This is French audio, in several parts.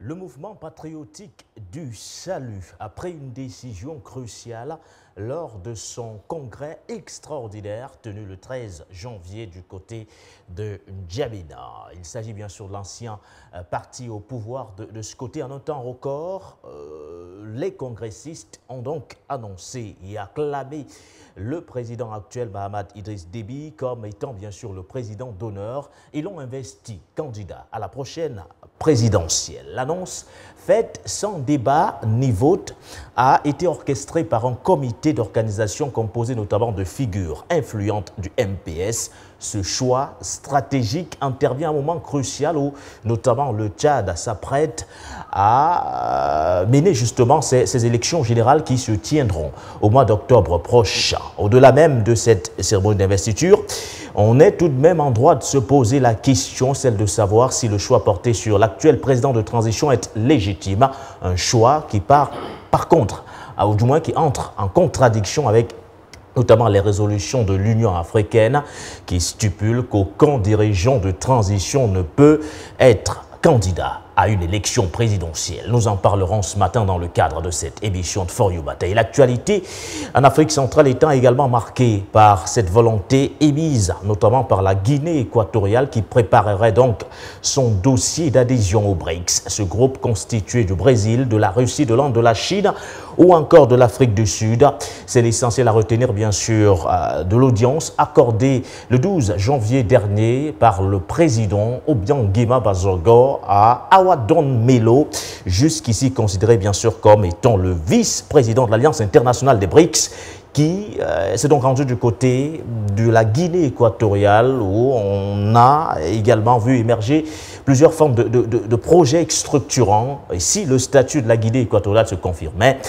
Le mouvement patriotique du salut a pris une décision cruciale lors de son congrès extraordinaire tenu le 13 janvier du côté de N'Djamena. Il s'agit bien sûr de l'ancien parti au pouvoir de ce côté. En un temps record, les congressistes ont donc annoncé et acclamé le président actuel Mahamat Idriss Déby comme étant bien sûr le président d'honneur et l'ont investi candidat à la prochaine présidentielle. L'annonce faite sans débat ni vote a été orchestrée par un comité d'organisation composé notamment de figures influentes du MPS. Ce choix stratégique intervient à un moment crucial où notamment le Tchad s'apprête à mener justement ces élections générales qui se tiendront au mois d'octobre prochain. Au-delà même de cette cérémonie d'investiture, on est tout de même en droit de se poser la question, celle de savoir si le choix porté sur l'actuel président de transition est légitime. Un choix qui par contre, ou du moins qui entre en contradiction avec notamment les résolutions de l'Union africaine qui stipulent qu'aucun dirigeant de transition ne peut être candidat à une élection présidentielle. Nous en parlerons ce matin dans le cadre de cette émission de For You Bataille. L'actualité en Afrique centrale étant également marquée par cette volonté émise, notamment par la Guinée équatoriale qui préparerait donc son dossier d'adhésion au BRICS. Ce groupe constitué du Brésil, de la Russie, de l'Inde, de la Chine ou encore de l'Afrique du Sud. C'est l'essentiel à retenir bien sûr de l'audience accordée le 12 janvier dernier par le président Obiang Nguema Bazorgo à Awadon Melo, jusqu'ici considéré bien sûr comme étant le vice-président de l'Alliance internationale des BRICS, qui s'est donc rendu du côté de la Guinée équatoriale où on a également vu émerger plusieurs formes de projets structurants. Et si le statut de la Guinée équatoriale se confirmait,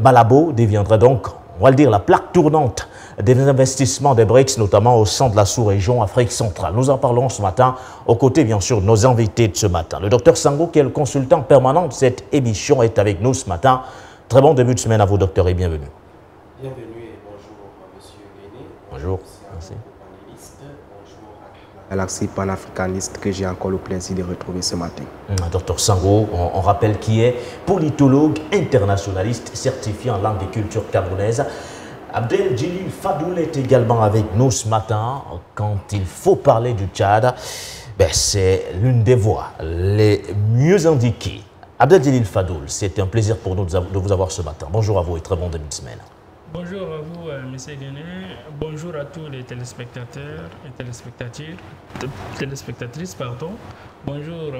Malabo deviendrait donc, on va le dire, la plaque tournante des investissements des BRICS, notamment au sein de la sous-région Afrique centrale. Nous en parlons ce matin, aux côtés bien sûr de nos invités de ce matin. Le docteur Sango, qui est le consultant permanent de cette émission, est avec nous ce matin. Très bon début de semaine à vous, docteur, et bienvenue. Bienvenue et bonjour, monsieur Guéné. Bonjour, merci. Bonjour à la galaxie panafricaniste que j'ai encore le plaisir de retrouver ce matin. Docteur Sango, on rappelle qui est politologue internationaliste certifié en langue et culture camerounaise. Abdel Djilil Fadoul est également avec nous ce matin. Quand il faut parler du Tchad, c'est l'une des voix les mieux indiquées. Abdel Djilil Fadoul, c'est un plaisir pour nous de vous avoir ce matin. Bonjour à vous et très bon début de semaine. Bonjour à vous, M. Guéné. Bonjour à tous les téléspectateurs et téléspectatrices. Pardon. Bonjour,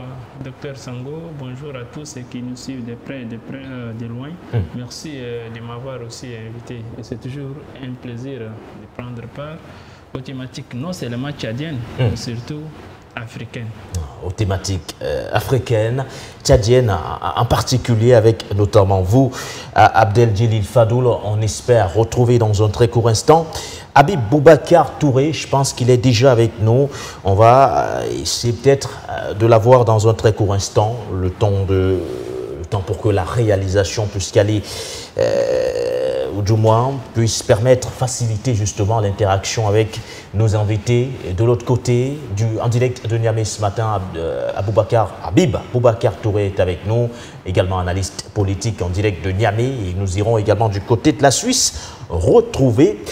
Dr Sango. Bonjour à tous ceux qui nous suivent de près et de loin. Merci de m'avoir aussi invité. C'est toujours un plaisir de prendre part aux thématiques non seulement tchadiennes, mais surtout africaines. Aux thématiques africaines, tchadiennes en particulier, avec notamment vous, Abdel Djilil Fadoul. On espère retrouver dans un très court instant Habib Boubacar Touré. Je pense qu'il est déjà avec nous. On va essayer peut-être de l'avoir dans un très court instant, le temps pour que la réalisation puisse y aller, ou du moins puisse permettre, faciliter justement l'interaction avec nos invités. Et de l'autre côté, en direct de Niamey ce matin, Habib Boubacar Touré est avec nous, également analyste politique en direct de Niamey. Et nous irons également du côté de la Suisse retrouver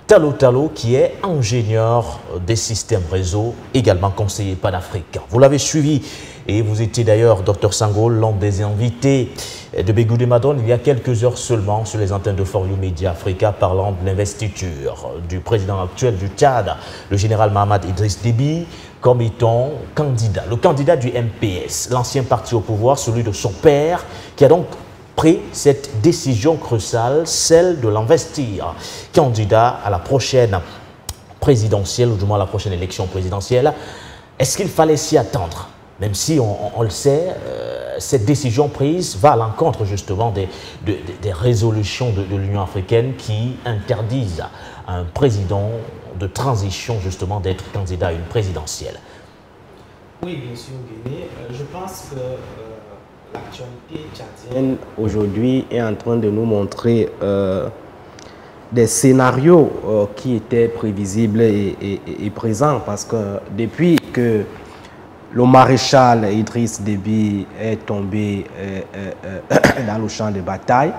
Talo Talo, qui est ingénieur des systèmes réseau, également conseiller panafricain. Vous l'avez suivi et vous étiez d'ailleurs, Dr Sango, l'un des invités de Bégoudé Madone il y a quelques heures seulement sur les antennes de For You Media Africa, parlant de l'investiture du président actuel du Tchad, le général Mahamat Idriss Déby, comme étant candidat, le candidat du MPS, l'ancien parti au pouvoir, celui de son père, qui a donc pris cette décision cruciale, celle de l'investir candidat à la prochaine présidentielle, ou du moins à la prochaine élection présidentielle. Est-ce qu'il fallait s'y attendre? Même si on le sait, cette décision prise va à l'encontre justement des résolutions de l'Union africaine qui interdisent à un président de transition justement d'être candidat à une présidentielle. Oui, monsieur Guéné, je pense que l'actualité tchadienne aujourd'hui est en train de nous montrer des scénarios qui étaient prévisibles et présents, parce que depuis que le maréchal Idriss Déby est tombé dans le champ de bataille,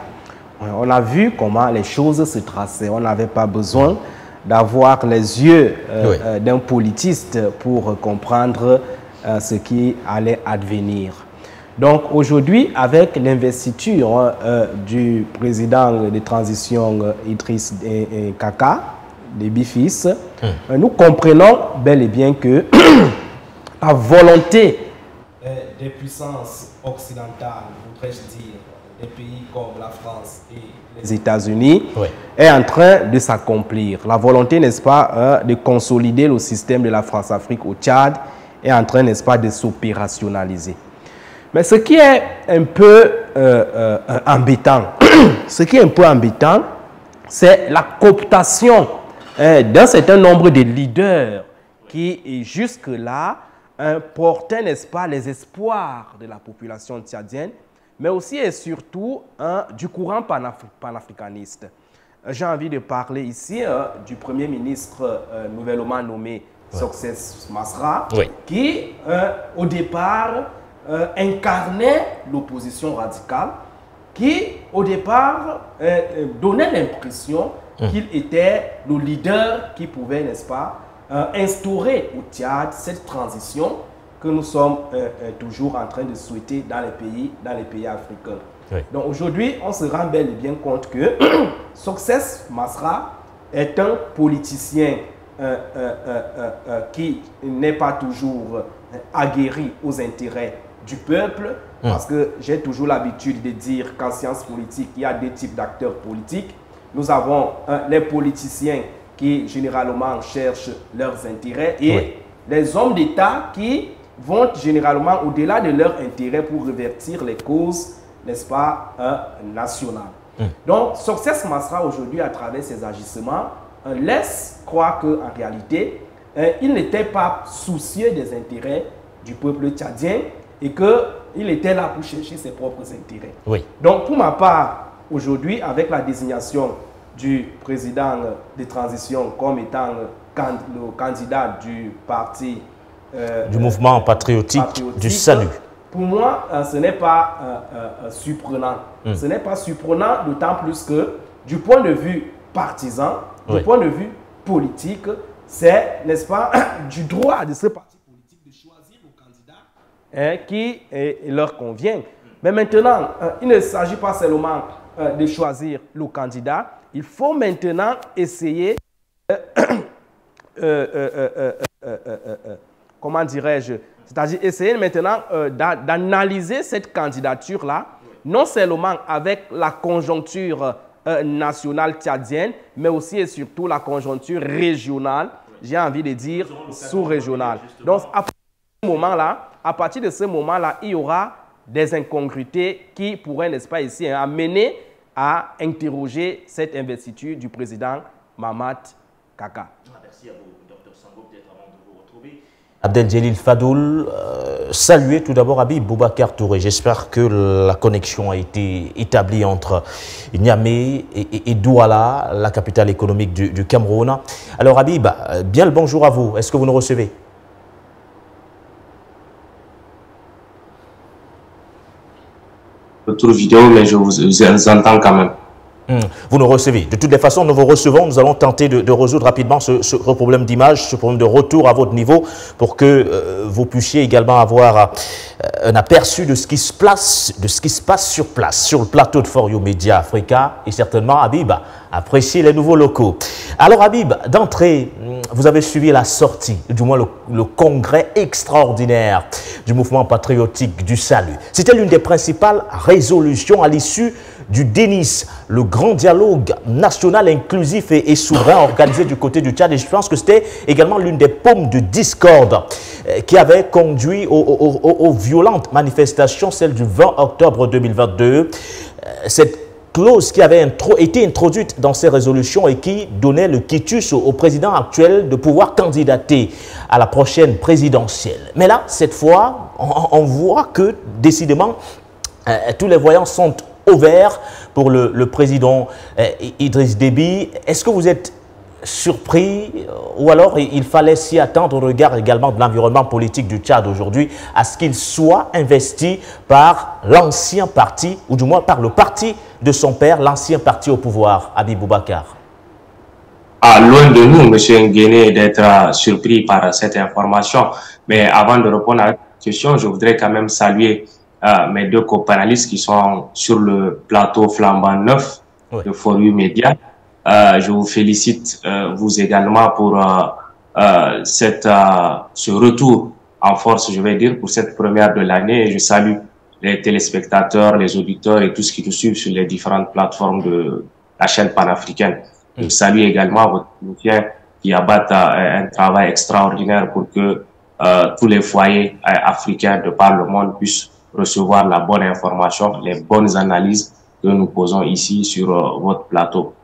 on a vu comment les choses se traçaient. On n'avait pas besoin d'avoir les yeux d'un politiste pour comprendre ce qui allait advenir. Donc aujourd'hui, avec l'investiture du président de transition Idriss Kaka, Déby fils, nous comprenons bel et bien que la volonté des puissances occidentales, voudrais-je dire, des pays comme la France et les États-Unis, est en train de s'accomplir. La volonté, n'est-ce pas, de consolider le système de la France-Afrique au Tchad est en train, n'est-ce pas, de s'opérationnaliser. Mais ce qui est un peu embêtant, c'est la cooptation d'un certain nombre de leaders qui, jusque-là, portaient, n'est-ce pas, les espoirs de la population tchadienne, mais aussi et surtout du courant panafricaniste. J'ai envie de parler ici du Premier ministre nouvellement nommé Success Masra, qui, au départ, incarnait l'opposition radicale, qui, au départ, donnait l'impression qu'il était le leader qui pouvait, n'est-ce pas, instaurer au Tchad cette transition que nous sommes toujours en train de souhaiter dans les pays africains. Donc aujourd'hui, on se rend bel et bien compte que Success Masra est un politicien qui n'est pas toujours aguerri aux intérêts du peuple, parce que j'ai toujours l'habitude de dire qu'en sciences politiques, il y a deux types d'acteurs politiques. Nous avons les politiciens qui généralement cherchent leurs intérêts et les hommes d'État qui vont généralement au-delà de leurs intérêts pour revertir les causes, n'est-ce pas, nationales. Donc, Success Masra aujourd'hui, à travers ses agissements, laisse croire qu'en réalité, il n'était pas soucieux des intérêts du peuple tchadien et qu'il était là pour chercher ses propres intérêts. Donc, pour ma part, aujourd'hui, avec la désignation du président de transition comme étant le candidat du parti du mouvement patriotique du salut. Pour moi, ce n'est pas surprenant. Ce n'est pas surprenant, d'autant plus que du point de vue partisan, du point de vue politique, c'est, n'est-ce pas, du droit de ce parti politique de choisir le candidat qui leur convient. Mais maintenant, il ne s'agit pas seulement de choisir le candidat, il faut maintenant essayer, comment dirais-je, c'est-à-dire essayer maintenant d'analyser cette candidature-là, non seulement avec la conjoncture nationale tchadienne, mais aussi et surtout la conjoncture régionale, j'ai envie de dire sous-régionale. Donc, à partir de ce moment-là, il y aura des incongruités qui pourraient, n'est-ce pas, ici, amener à interroger cette investiture du président Mahamat Kaka. Merci à vous, Dr Sango, peut-être avant de vous retrouver. Abdel Fadoul, saluer tout d'abord Habib Boubacar Touré. J'espère que la connexion a été établie entre Niamey et Douala, la capitale économique du Cameroun. Alors Habib, bien le bonjour à vous. Est-ce que vous nous recevez? Retour vidéo, mais je vous entends quand même. Vous nous recevez. De toutes les façons, nous vous recevons. Nous allons tenter de résoudre rapidement ce problème d'image, ce problème de retour à votre niveau pour que vous puissiez également avoir un aperçu de ce qui se passe sur place, sur le plateau de For You Media Africa et certainement, Habib, apprécier les nouveaux locaux. Alors, Habib, d'entrée, vous avez suivi la sortie, du moins le congrès extraordinaire du mouvement patriotique du salut. C'était l'une des principales résolutions à l'issue du DENIS, le grand dialogue national inclusif et souverain organisé du côté du Tchad. Et je pense que c'était également l'une des paumes de discorde qui avait conduit aux violentes manifestations, celle du 20 octobre 2022. Cette clause qui avait été introduite dans ces résolutions et qui donnait le quitus au président actuel de pouvoir candidater à la prochaine présidentielle. Mais là, cette fois, on voit que décidément, tous les voyants sont au vert pour le président Idriss Déby. Est-ce que vous êtes surpris ou alors il fallait s'y attendre au regard également de l'environnement politique du Tchad aujourd'hui à ce qu'il soit investi par l'ancien parti ou du moins par le parti de son père, l'ancien parti au pouvoir, Habib Boubacar? Loin de nous, M. Nguéné, d'être surpris par cette information. Mais avant de répondre à la question, je voudrais quand même saluer mes deux co-panélistes qui sont sur le plateau flambant neuf de Forum Média. Je vous félicite, vous également, pour ce retour en force, je vais dire, pour cette première de l'année. Je salue les téléspectateurs, les auditeurs et tout ce qui nous suivent sur les différentes plateformes de la chaîne panafricaine. Je salue également votre technicien qui abattent un travail extraordinaire pour que tous les foyers africains de par le monde puissent recevoir la bonne information, les bonnes analyses que nous posons ici sur votre plateau.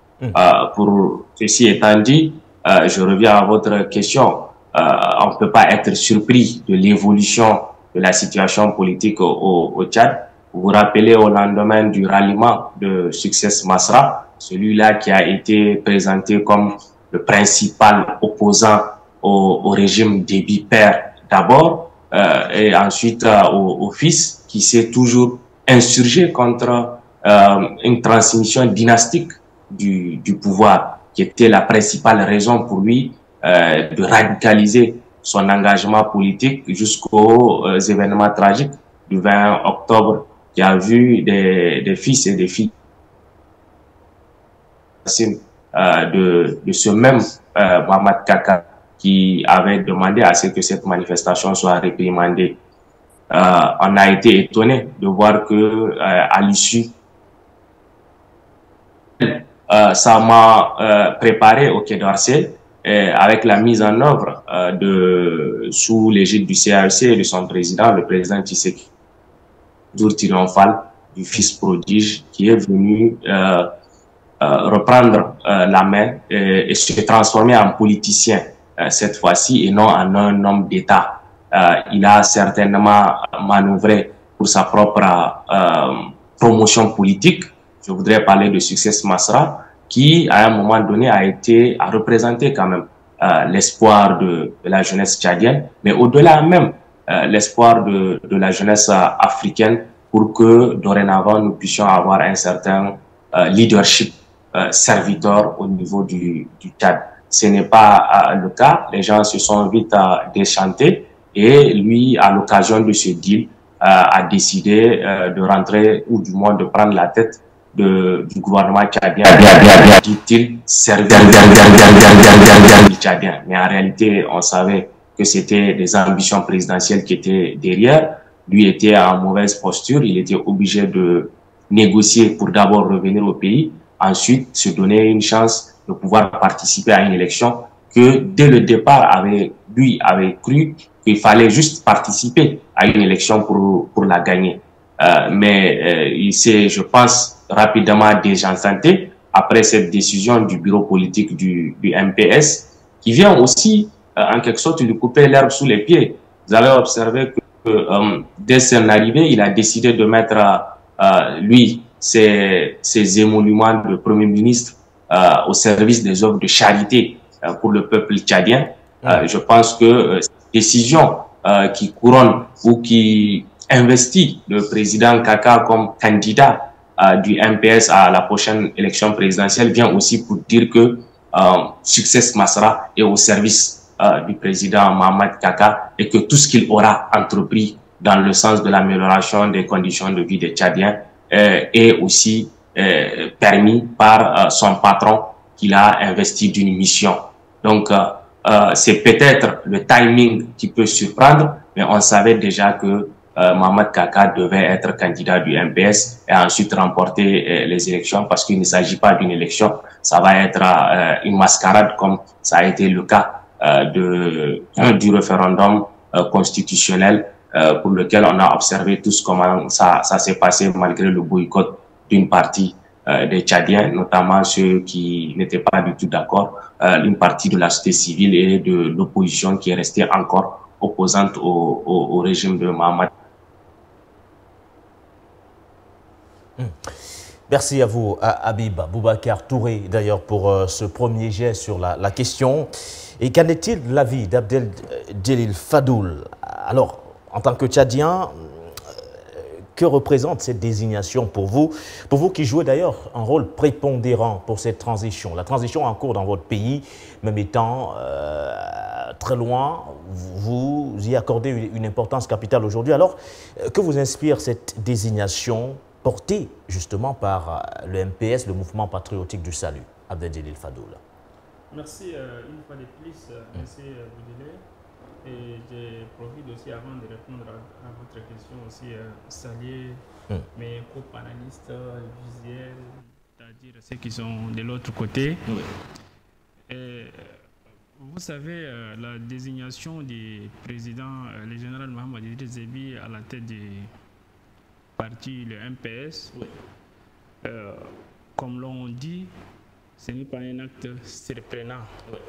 Pour ceci étant dit, je reviens à votre question. On ne peut pas être surpris de l'évolution de la situation politique au Tchad. Vous vous rappelez au lendemain du ralliement de Success Masra, celui-là qui a été présenté comme le principal opposant au régime Déby père d'abord, et ensuite au fils qui s'est toujours insurgé contre une transmission dynastique du pouvoir, qui était la principale raison pour lui de radicaliser son engagement politique jusqu'aux événements tragiques du 20 octobre qui a vu des fils et des filles de ce même Mohamed Kaka qui avait demandé à ce que cette manifestation soit réprimandée. On a été étonné de voir que à l'issue, ça m'a préparé au Quai d'Orsay avec la mise en œuvre sous l'égide du CAEC et de son président, le président Tshisekedi, tour triomphal du fils prodige qui est venu reprendre la main et se transformer en politicien cette fois-ci et non en un homme d'État. Il a certainement manœuvré pour sa propre promotion politique. Je voudrais parler de Success Masra qui, à un moment donné, a représenté quand même l'espoir de la jeunesse tchadienne, mais au-delà même l'espoir de la jeunesse africaine pour que dorénavant nous puissions avoir un certain leadership serviteur au niveau du Tchad. Ce n'est pas le cas. Les gens se sont vite déchantés et lui, à l'occasion de ce deal, a décidé de rentrer ou du moins de prendre la tête du gouvernement tchadien, dit-il, servir du Tchadien. Mais en réalité, on savait que c'était des ambitions présidentielles qui étaient derrière. Lui était en mauvaise posture, il était obligé de négocier pour d'abord revenir au pays, ensuite se donner une chance de pouvoir participer à une élection que dès le départ lui avait cru qu'il fallait juste participer à une élection pour la gagner. Mais il s'est, je pense, rapidement désenchanté après cette décision du bureau politique du MPS qui vient aussi en quelque sorte lui couper l'herbe sous les pieds. Vous avez observé que dès son arrivée, il a décidé de mettre lui ses émoluments de Premier ministre au service des œuvres de charité pour le peuple tchadien. Je pense que cette décision qui couronne ou qui investit le président Kaka comme candidat du MPS à la prochaine élection présidentielle vient aussi pour dire que Success Masra est au service du président Mohamed Kaka et que tout ce qu'il aura entrepris dans le sens de l'amélioration des conditions de vie des Tchadiens est aussi permis par son patron qu'il a investi d'une mission. Donc, c'est peut-être le timing qui peut surprendre, mais on savait déjà que Mohamed Kaka devait être candidat du MPS et ensuite remporter les élections parce qu'il ne s'agit pas d'une élection, ça va être une mascarade comme ça a été le cas du référendum constitutionnel pour lequel on a observé tous comment ça s'est passé malgré le boycott d'une partie des Tchadiens, notamment ceux qui n'étaient pas du tout d'accord, une partie de la société civile et de l'opposition qui est restée encore opposante au régime de Mohamed. Merci à vous, Habib Boubacar Touré, d'ailleurs, pour ce premier jet sur la question. Et qu'en est-il de l'avis d'Abdel Djelil Fadoul? Alors, en tant que Tchadien, que représente cette désignation pour vous qui jouez d'ailleurs un rôle prépondérant pour cette transition? La transition en cours dans votre pays, même étant très loin, vous y accordez une importance capitale aujourd'hui. Alors, que vous inspire cette désignation portée justement par le MPS, le Mouvement Patriotique du Salut? Abdel Djelil Fadoul. Merci une fois de plus, M. Boudélé. Et je profite aussi, avant de répondre à votre question, aussi saluer mes co-panélistes visuels, c'est-à-dire ceux qui sont de l'autre côté. Oui. Et, vous savez, la désignation du président, le général Mohamed Idriss Déby, à la tête du parti, le MPS, oui. Comme l'on dit, ce n'est pas un acte surprenant. Oui.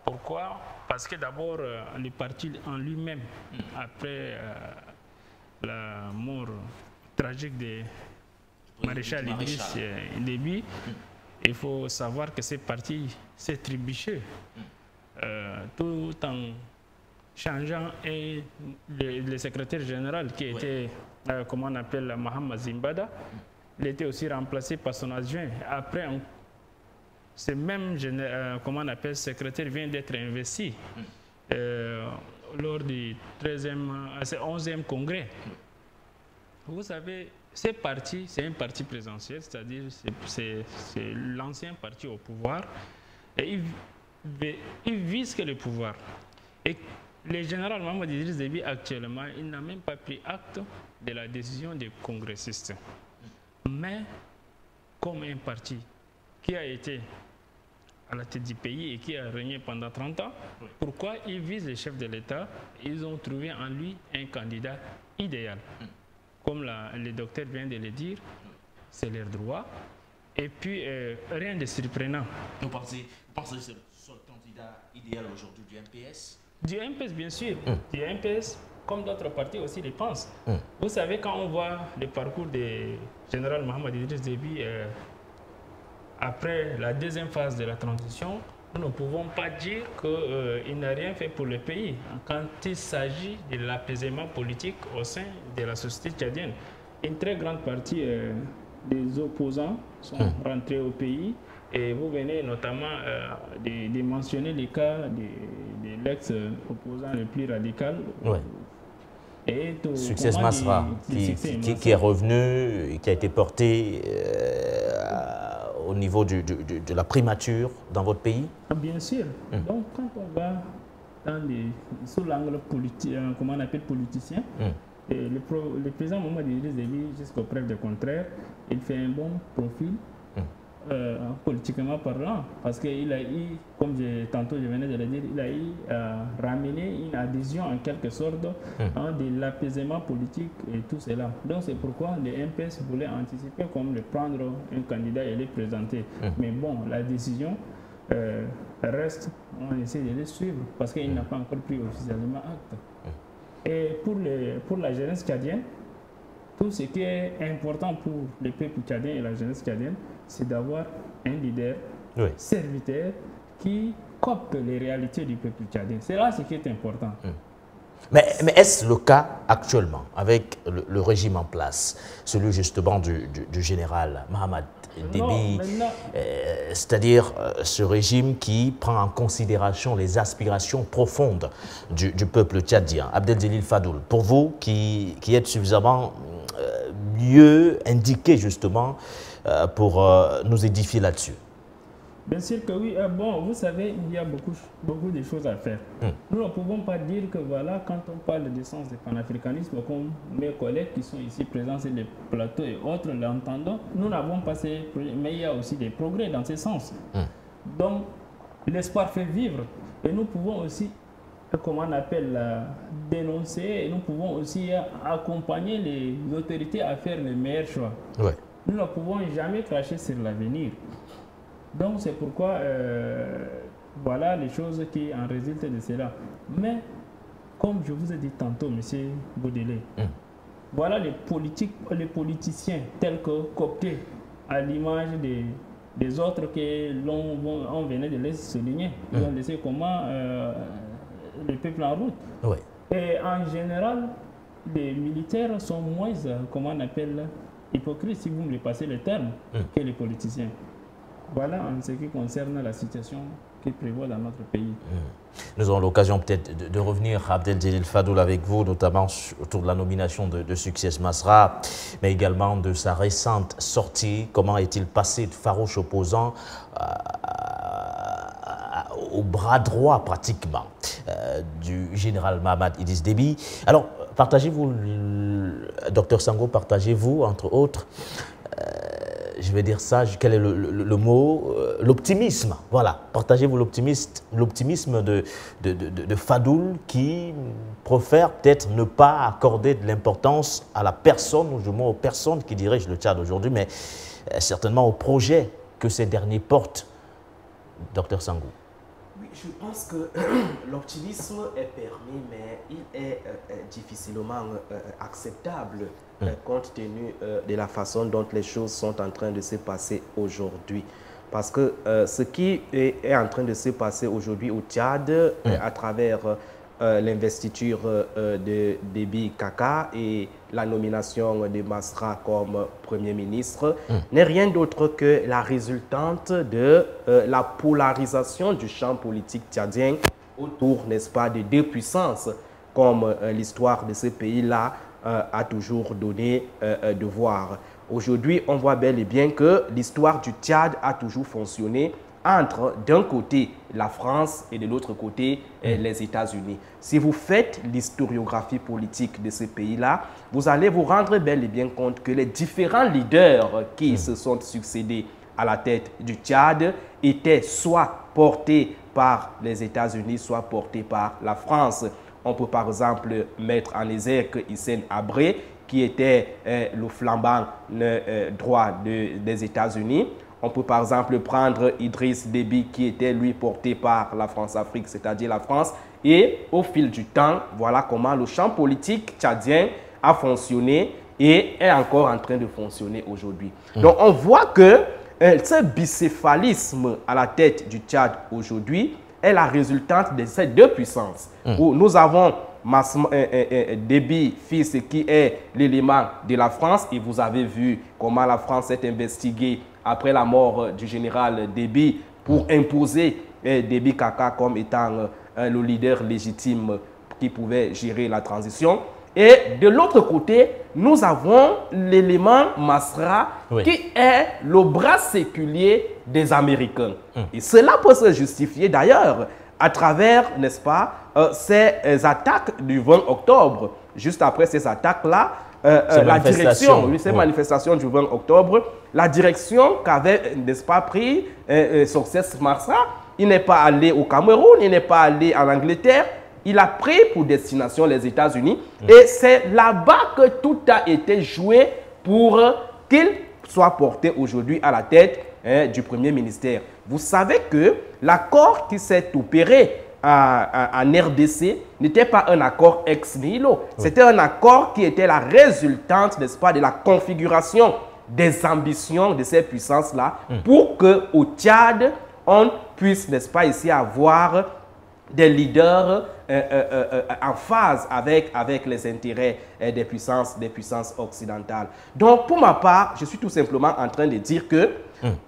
Pourquoi? Parce que d'abord, le parti en lui-même, après la mort tragique de maréchal Idriss Déby, il faut savoir que ce parti s'est trébuché tout en changeant le secrétaire général qui était, comment on appelle, Mohamed Zimbada. Il était aussi remplacé par son adjoint. Après, ce même comment on appelle, secrétaire vient d'être investi lors du 11e congrès. Vous savez, ce parti, c'est un parti présidentiel, c'est-à-dire c'est l'ancien parti au pouvoir, et il vise que le pouvoir. Et le général Mohamed Idriss Déby, actuellement, il n'a même pas pris acte de la décision des congressistes. Mais comme un parti qui a été à la tête du pays et qui a régné pendant 30 ans, pourquoi ils visent les chefs de l'État? Ils ont trouvé en lui un candidat idéal. Comme le docteur vient de le dire, c'est leur droit. Et puis, rien de surprenant. Vous pensez que c'est le seul candidat idéal aujourd'hui du MPS? Du MPS, bien sûr. Du MPS, comme d'autres partis aussi le pensent. Vous savez, quand on voit le parcours du général Mohamed Idriss Déby, après la deuxième phase de la transition, nous ne pouvons pas dire qu'il n'a rien fait pour le pays quand il s'agit de l'apaisement politique au sein de la société tchadienne. Une très grande partie des opposants sont rentrés au pays et vous venez notamment de mentionner les cas de l'ex-opposant le plus radical. Ouais. Succès Masra, qui est revenu et qui a été porté au niveau de la primature dans votre pays? Bien sûr. Donc, quand on va sous l'angle politique, comment on appelle politicien, le président Mohamed Idriss Déby, jusqu'au preuve du contraire, il fait un bon profil politiquement parlant, parce qu'il a eu, comme tantôt je venais de le dire, il a eu ramené une adhésion en quelque sorte de l'apaisement politique et tout cela. Donc c'est pourquoi le MPS voulait anticiper comme de prendre un candidat et le présenter. Mais bon, la décision reste, on essaie de le suivre parce qu'il n'a pas encore pris officiellement acte. Et pour la jeunesse tchadienne, tout ce qui est important pour le peuple tchadien et la jeunesse tchadienne, c'est d'avoir un leader serviteur qui copte les réalités du peuple tchadien. C'est là ce qui est important. Mais est-ce le cas actuellement avec le régime en place, celui justement du général Mohamed Déby, c'est-à-dire ce régime qui prend en considération les aspirations profondes du peuple tchadien? Abdel Djelil Fadoul, pour vous qui êtes suffisamment mieux indiqué justement pour nous édifier là-dessus. Bien sûr que oui. Bon, vous savez, il y a beaucoup de choses à faire. Nous ne pouvons pas dire que voilà, quand on parle du sens du panafricanisme, comme mes collègues qui sont ici présents sur les plateaux et autres l'entendent, nous n'avons pas ces projets, mais il y a aussi des progrès dans ce sens. Donc, l'espoir fait vivre. Et nous pouvons aussi, comment on appelle, dénoncer, et nous pouvons aussi accompagner les autorités à faire les meilleurs choix. Nous ne pouvons jamais cracher sur l'avenir. Donc c'est pourquoi, voilà les choses qui en résultent de cela. Mais, comme je vous ai dit tantôt, M. Boudélé, voilà les politiciens tels que cooptés à l'image des autres que on venait de les souligner. Ils ont laissé comment le peuple en route. Oui. Et en général, les militaires sont moins, comment on appelle, hypocrites, si vous me passez le terme, que les politiciens. Voilà en ce qui concerne la situation qui prévaut dans notre pays. Nous aurons l'occasion peut-être de revenir, Abdel Fadoul, avec vous, notamment autour de la nomination de Success Masra, mais également de sa récente sortie. Comment est-il passé de farouche opposant au bras droit pratiquement du général Mahamat Idriss Déby? Alors, partagez-vous, Dr Sango, partagez-vous, entre autres, je vais dire ça, quel est le mot? L'optimisme, voilà. Partagez-vous l'optimisme de Fadoul qui préfère peut-être ne pas accorder de l'importance à la personne, ou du moins aux personnes qui dirigent le Tchad aujourd'hui, mais certainement au projet que ces derniers portent. Dr Sango. Oui, je pense que l'optimisme est permis, mais il est difficilement acceptable compte tenu de la façon dont les choses sont en train de se passer aujourd'hui. Parce que ce qui est en train de se passer aujourd'hui au Tchad, à travers l'investiture de Déby Kaka et la nomination de Masra comme Premier ministre, n'est rien d'autre que la résultante de la polarisation du champ politique tchadien autour, n'est-ce pas, de deux puissances, comme l'histoire de ce pays-là a toujours donné de voir. Aujourd'hui, on voit bel et bien que l'histoire du Tchad a toujours fonctionné entre, d'un côté, la France et de l'autre côté, les États-Unis. Si vous faites l'historiographie politique de ce pays-là, vous allez vous rendre bel et bien compte que les différents leaders qui se sont succédés à la tête du Tchad étaient soit portés par les États-Unis, soit portés par la France. On peut par exemple mettre en exergue Hissène Habré, qui était le flambant droit des États-Unis. On peut par exemple prendre Idriss Déby, qui était lui porté par la France-Afrique, c'est-à-dire la France. Et au fil du temps, voilà comment le champ politique tchadien a fonctionné et est encore en train de fonctionner aujourd'hui. Donc on voit que ce bicéphalisme à la tête du Tchad aujourd'hui est la résultante de ces deux puissances. Où nous avons Déby, fils, qui est l'élément de la France, et vous avez vu comment la France est investiguée après la mort du général Déby pour imposer Déby Kaka comme étant le leader légitime qui pouvait gérer la transition. Et de l'autre côté, nous avons l'élément Masra, qui est le bras séculier des Américains. Et cela peut se justifier d'ailleurs à travers, n'est-ce pas, ces attaques du 20 octobre. Juste après ces attaques-là, la direction, ces manifestations du 20 octobre, la direction qu'avait, n'est-ce pas, pris Success Masra, il n'est pas allé au Cameroun, il n'est pas allé en Angleterre, il a pris pour destination les États-Unis. Et c'est là-bas que tout a été joué pour qu'il soit porté aujourd'hui à la tête du Premier ministère. Vous savez que l'accord qui s'est opéré en RDC n'était pas un accord ex nihilo. C'était un accord qui était la résultante, n'est-ce pas, de la configuration des ambitions de ces puissances-là pour qu'au Tchad, on puisse, n'est-ce pas, ici avoir des leaders en phase avec les intérêts des puissances occidentales. Donc, pour ma part, je suis tout simplement en train de dire que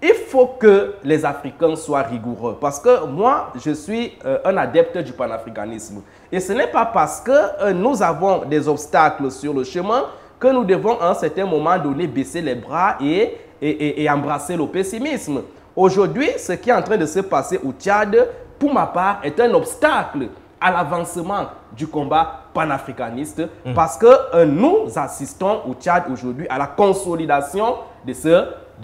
il faut que les Africains soient rigoureux. Parce que moi, je suis un adepte du panafricanisme. Et ce n'est pas parce que nous avons des obstacles sur le chemin que nous devons à un certain moment donné baisser les bras et embrasser le pessimisme. Aujourd'hui, ce qui est en train de se passer au Tchad, pour ma part, est un obstacle à l'avancement du combat panafricaniste parce que nous assistons au Tchad aujourd'hui à la consolidation de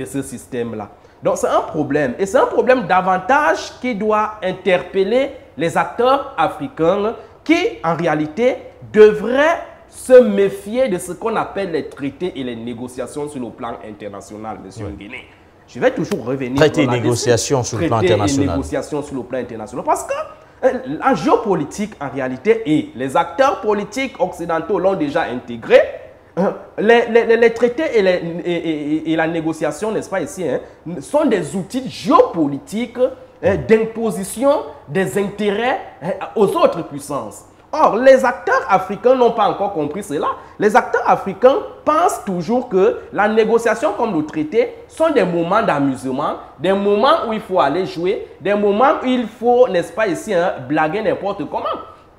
ce système-là. Donc c'est un problème et c'est un problème davantage qui doit interpeller les acteurs africains qui en réalité devraient se méfier de ce qu'on appelle les traités et les négociations sur le plan international, M. Nguéné. Je vais toujours revenir traité et négociations sur le plan international. Négociations sur le plan international. Parce que la géopolitique, en réalité, et les acteurs politiques occidentaux l'ont déjà intégré, les traités et la négociation, n'est-ce pas ici, hein, sont des outils géopolitiques d'imposition des intérêts aux autres puissances. Or, les acteurs africains n'ont pas encore compris cela. Les acteurs africains pensent toujours que la négociation comme le traité sont des moments d'amusement, des moments où il faut aller jouer, des moments où il faut, n'est-ce pas ici, hein, blaguer n'importe comment.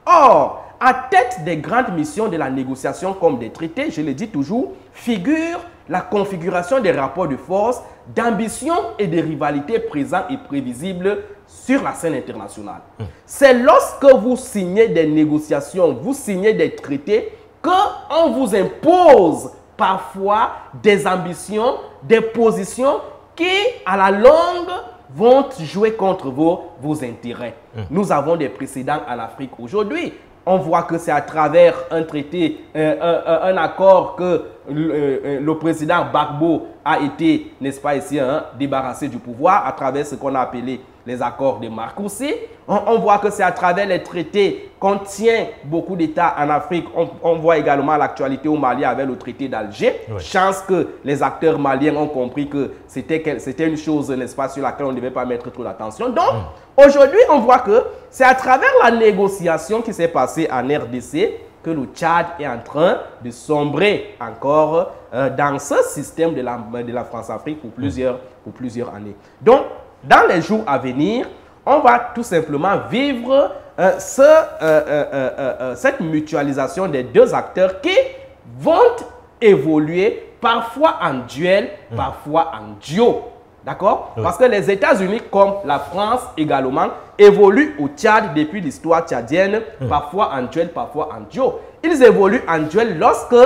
Or, à tête des grandes missions de la négociation comme des traités, je le dis toujours, figure la configuration des rapports de force, d'ambition et de rivalité présents et prévisibles sur la scène internationale. C'est lorsque vous signez des négociations, vous signez des traités, qu'on vous impose parfois des ambitions, des positions qui, à la longue, vont jouer contre vos intérêts. Nous avons des précédents en Afrique aujourd'hui. On voit que c'est à travers un traité, un accord que le président Gbagbo a été, n'est-ce pas ici, hein, débarrassé du pouvoir à travers ce qu'on a appelé les accords de Marcoussis. On voit que c'est à travers les traités qu'on tient beaucoup d'États en Afrique. On voit également l'actualité au Mali avec le traité d'Alger. Oui. Chance que les acteurs maliens ont compris que c'était une chose, n'est-ce pas, sur laquelle on ne devait pas mettre trop d'attention. Donc, aujourd'hui, on voit que c'est à travers la négociation qui s'est passée en RDC que le Tchad est en train de sombrer encore dans ce système de la France-Afrique pour plusieurs années. Donc, dans les jours à venir, on va tout simplement vivre cette mutualisation des deux acteurs qui vont évoluer parfois en duel, parfois en duo. D'accord? Oui. Parce que les États-Unis, comme la France également, évoluent au Tchad depuis l'histoire tchadienne, parfois en duel, parfois en duo. Ils évoluent en duel lorsque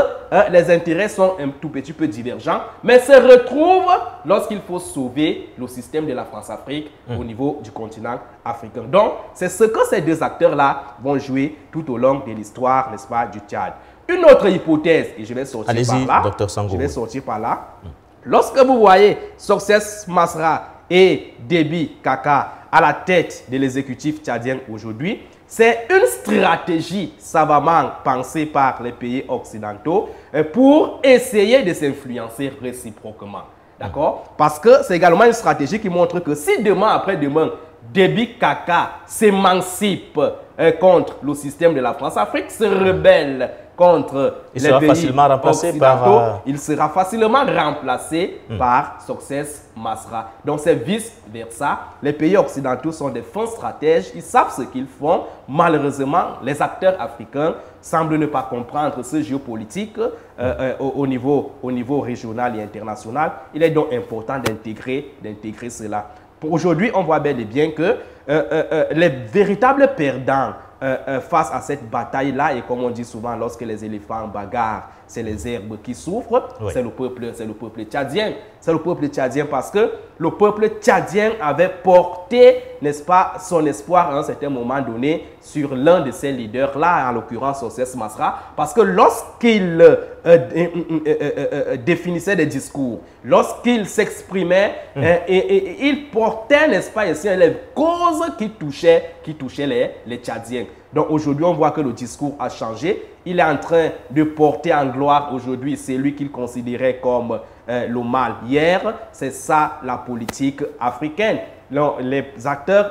les intérêts sont un tout petit peu divergents, mais se retrouvent lorsqu'il faut sauver le système de la France-Afrique au niveau du continent africain. Donc, c'est ce que ces deux acteurs-là vont jouer tout au long de l'histoire, n'est-ce pas, du Tchad. Une autre hypothèse, et je vais sortir par là. Dr. Sango. Je vais sortir par là. Lorsque vous voyez Success Masra et Déby Kaka à la tête de l'exécutif tchadien aujourd'hui, c'est une stratégie savamment pensée par les pays occidentaux pour essayer de s'influencer réciproquement. D'accord? Parce que c'est également une stratégie qui montre que si demain après-demain, Déby Kaka s'émancipe contre le système de la France-Afrique, se rebelle contre les pays occidentaux, il sera facilement remplacé par Success Masra. Donc c'est vice-versa. Les pays occidentaux sont des fins stratèges, ils savent ce qu'ils font. Malheureusement, les acteurs africains semblent ne pas comprendre ce géopolitique au niveau régional et international. Il est donc important d'intégrer cela. Aujourd'hui, on voit bel et bien que les véritables perdants face à cette bataille-là, et comme on dit souvent, lorsque les éléphants bagarrent, c'est les herbes qui souffrent, c'est le peuple tchadien. C'est le peuple tchadien parce que le peuple tchadien avait porté, n'est-ce pas, son espoir à un certain moment donné sur l'un de ces leaders-là, en l'occurrence Success Masra, parce que lorsqu'il définissait des discours, lorsqu'il s'exprimait, il portait, n'est-ce pas, ici, les causes qui touchaient les Tchadiens. Donc aujourd'hui, on voit que le discours a changé. Il est en train de porter en gloire aujourd'hui celui qu'il considérait comme le mal hier. C'est ça la politique africaine. Les acteurs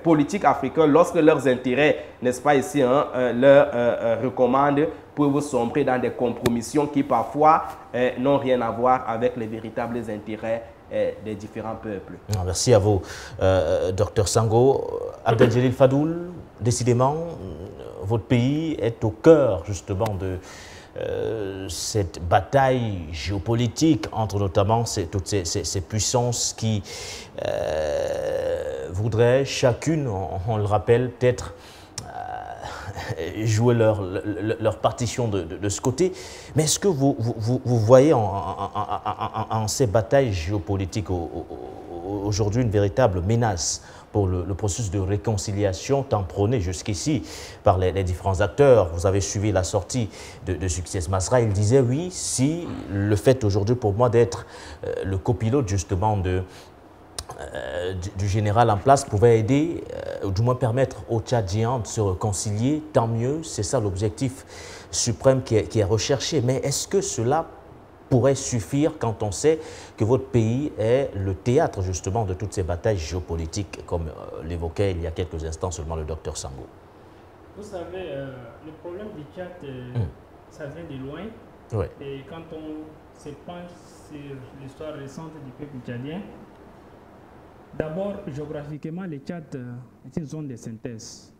politiques africains, lorsque leurs intérêts, n'est-ce pas ici, hein, leur recommandent, peuvent sombrer dans des compromissions qui parfois n'ont rien à voir avec les véritables intérêts des différents peuples. Merci à vous, Dr Sango. Abdel Fadoul, décidément, votre pays est au cœur justement de cette bataille géopolitique entre notamment toutes ces puissances qui voudraient chacune, on le rappelle, peut-être jouer leur partition de ce côté. Mais est-ce que vous voyez en ces batailles géopolitiques aujourd'hui une véritable menace pour le processus de réconciliation tant prôné jusqu'ici par les différents acteurs? Vous avez suivi la sortie de Success Masra. Il disait oui, si le fait aujourd'hui pour moi d'être le copilote justement du général en place pouvait aider, ou du moins permettre aux Tchadiens de se réconcilier, tant mieux, c'est ça l'objectif suprême qui est recherché. Mais est-ce que cela pourrait suffire quand on sait que votre pays est le théâtre justement de toutes ces batailles géopolitiques, comme l'évoquait il y a quelques instants seulement le docteur Sango? Vous savez, le problème du Tchad, ça vient de loin. Ouais. Et quand on se penche sur l'histoire récente du peuple tchadien, d'abord, géographiquement, le Tchad est une zone de synthèse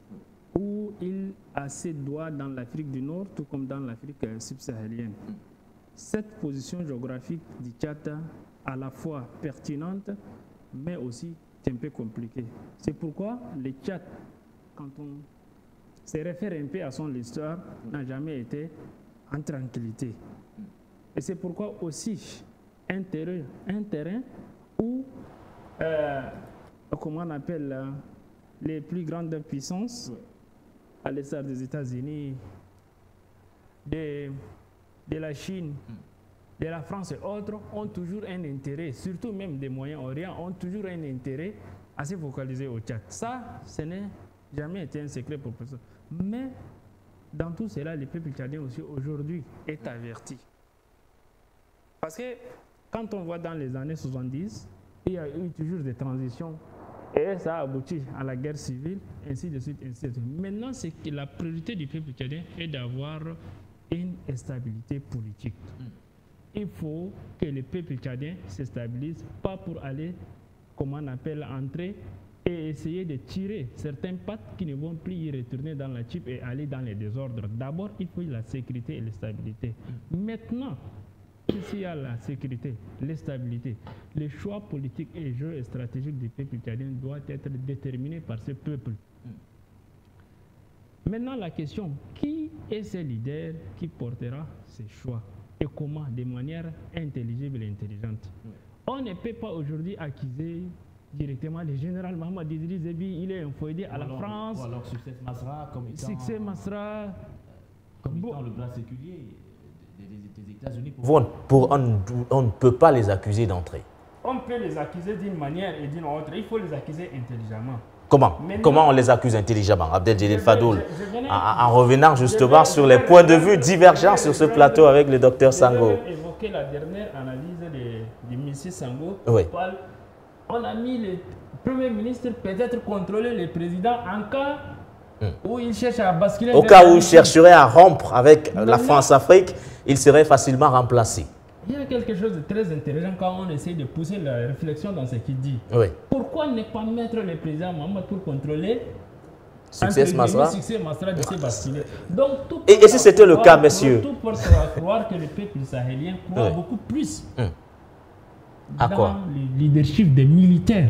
où il a ses doigts dans l'Afrique du Nord, tout comme dans l'Afrique subsaharienne. Cette position géographique du Tchad, à la fois pertinente, mais aussi un peu compliquée. C'est pourquoi le Tchad, quand on se réfère un peu à son histoire, n'a jamais été en tranquillité. Et c'est pourquoi aussi un terrain où, comment on appelle, les plus grandes puissances, à l'instar des États-Unis, de la Chine, de la France et autres, ont toujours un intérêt, surtout même des Moyen-Orient, ont toujours un intérêt à se focaliser au Tchad. Ça, ce n'est jamais été un secret pour personne. Mais dans tout cela, le peuple tchadien aussi aujourd'hui est averti. Parce que quand on voit dans les années 70, il y a eu toujours des transitions et ça a abouti à la guerre civile, ainsi de suite, ainsi de suite. Maintenant, c'est que la priorité du peuple tchadien est d'avoir une stabilité politique. Il faut que le peuple tchadien se stabilise, pas pour aller, comme on appelle, entrer et essayer de tirer certains pattes qui ne vont plus y retourner dans la chip et aller dans les désordres. D'abord, il faut la sécurité et la stabilité. Maintenant, s'il y a la sécurité, la stabilité, les choix politiques et jeux stratégiques du peuple tchadien doivent être déterminés par ce peuple. Maintenant, la question, qui est ce leader qui portera ces choix et comment, de manière intelligible et intelligente? On ne peut pas aujourd'hui accuser directement le général Mohamed Idriss Déby, il est inféodé à la France. Ou alors Succès Masra comme étant, le bras séculier des États-Unis. On ne peut pas les accuser d'entrer. On peut les accuser d'une manière et d'une autre. Il faut les accuser intelligemment. Comment on les accuse intelligemment, Abdel Djelil Fadoul, en revenant justement sur les points de vue divergents sur ce plateau avec le docteur Sango. Je vais évoquer la dernière analyse de M. Sango. Oui. On a mis le Premier ministre peut-être contrôler le président en cas où il cherche à basculer. Au cas où il chercherait à rompre avec la France-Afrique, il serait facilement remplacé. Il y a quelque chose de très intéressant quand on essaie de pousser la réflexion dans ce qu'il dit. Oui. Pourquoi ne pas mettre le président Mohamed pour contrôler Succès Masra de se basculer? Donc, et si c'était le cas, messieurs? Tout porte à croire que le peuple sahélien croit beaucoup plus à dans quoi? le leadership des militaires.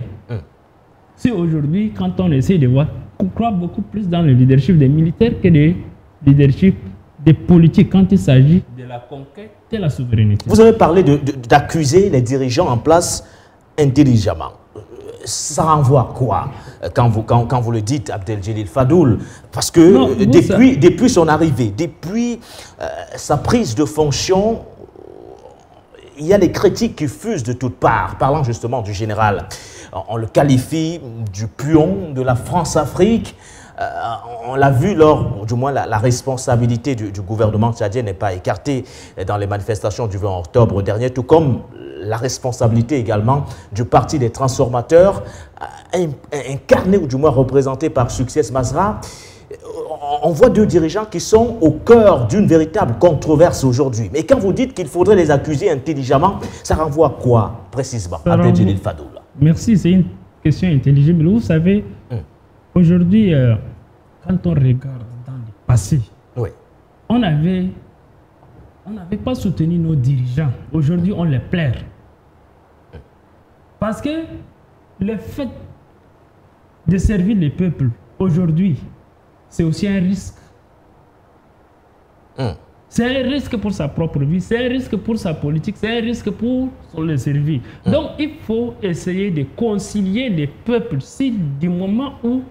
C'est aujourd'hui, quand on essaie de voir, on croit beaucoup plus dans le leadership des militaires que le leadership des politiques quand il s'agit de la conquête de la souveraineté. Vous avez parlé d'accuser les dirigeants en place intelligemment. Ça renvoie à quoi quand vous le dites, Abdel Djelil Fadoul? Parce que depuis son arrivée, depuis sa prise de fonction, il y a les critiques qui fusent de toutes parts, parlant justement du général. On le qualifie du pion de la France-Afrique. On l'a vu du moins la responsabilité du gouvernement tchadien n'est pas écartée dans les manifestations du 20 octobre dernier, tout comme la responsabilité également du Parti des transformateurs, incarné ou du moins représenté par Succès Masra. On voit deux dirigeants qui sont au cœur d'une véritable controverse aujourd'hui. Mais quand vous dites qu'il faudrait les accuser intelligemment, ça renvoie à quoi précisément, Abdel Djelil Fadoul? Merci, c'est une question intelligible. Vous savez, aujourd'hui, quand on regarde dans le passé, on n'avait pas soutenu nos dirigeants. Aujourd'hui, on les plaire. Parce que le fait de servir le peuple, aujourd'hui, c'est aussi un risque. C'est un risque pour sa propre vie, c'est un risque pour sa politique, c'est un risque pour le servir. Donc, il faut essayer de concilier les peuples. Si du moment où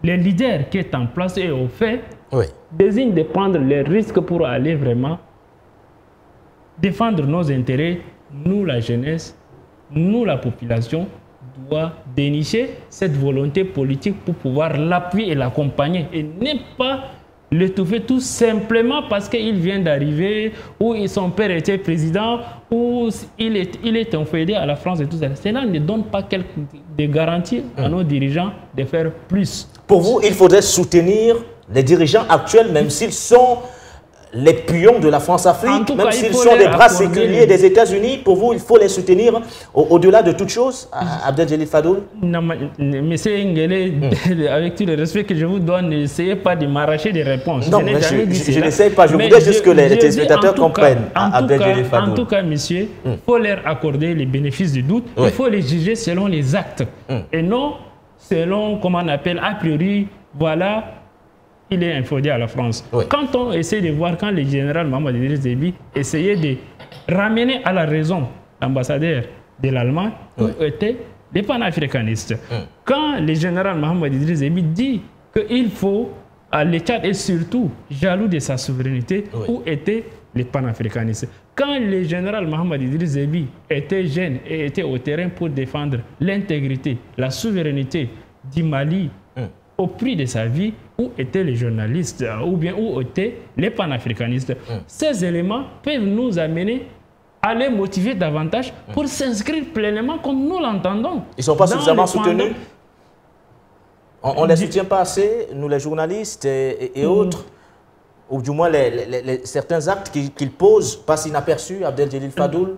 le leader qui est en place et au fait désigne de prendre les risques pour aller vraiment défendre nos intérêts, nous la jeunesse, nous la population, doit dénicher cette volonté politique pour pouvoir l'appuyer et l'accompagner et n'est pas l'étouffer tout simplement parce qu'il vient d'arriver ou son père était président ou il est enfeuillé à la France et tout ça. Cela ne donne pas des garanties à nos dirigeants de faire plus. Pour vous, il faudrait soutenir les dirigeants actuels, même s'ils sont les pions de la France-Afrique, même s'ils sont des bras séculiers des États-Unis. Pour vous, il faut les soutenir au-delà de toute chose, Abdel Fadoul? Non, monsieur Nguele, avec tout le respect que je vous donne, n'essayez pas de m'arracher des réponses. Non, je n'essaye pas. Je voudrais juste que les téléspectateurs comprennent. En tout cas, monsieur, il faut leur accorder les bénéfices du doute. Il faut les juger selon les actes. Et non selon, comment on appelle, a priori, voilà, il est infodé à la France. Oui. Quand on essaie de voir, quand le général Mohamed Idriss Déby essayait de ramener à la raison l'ambassadeur de l'Allemagne, où étaient les panafricanistes. Quand le général Mohamed Idriss Déby dit qu'il faut, le Tchad est surtout jaloux de sa souveraineté, où étaient les panafricanistes. Quand le général Mohamed Idriss Déby était jeune et était au terrain pour défendre l'intégrité, la souveraineté du Mali, au prix de sa vie, où étaient les journalistes ou bien où étaient les panafricanistes. Ces éléments peuvent nous amener à les motiver davantage pour s'inscrire pleinement comme nous l'entendons. Ils ne sont pas suffisamment soutenus? On ne les soutient pas assez, nous les journalistes et autres? Ou du moins certains actes qu'ils posent passent inaperçus, Abdel Fadoul?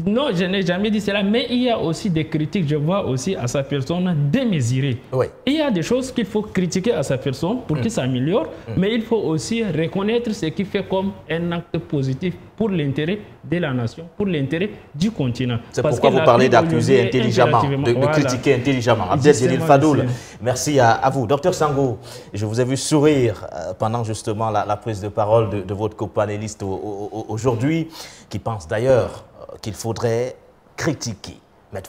Non, je n'ai jamais dit cela, mais il y a aussi des critiques, je vois aussi à sa personne démesurées. Il y a des choses qu'il faut critiquer à sa personne pour qu'il s'améliore, mais il faut aussi reconnaître ce qu'il fait comme un acte positif pour l'intérêt de la nation, pour l'intérêt du continent. C'est pourquoi vous parlez d'accuser intelligemment, de critiquer intelligemment. Abdel Fadoul, merci à vous. Docteur Sango, je vous ai vu sourire pendant justement la prise de parole de votre copanéliste aujourd'hui, qui pense d'ailleurs qu'il faudrait critiquer, mais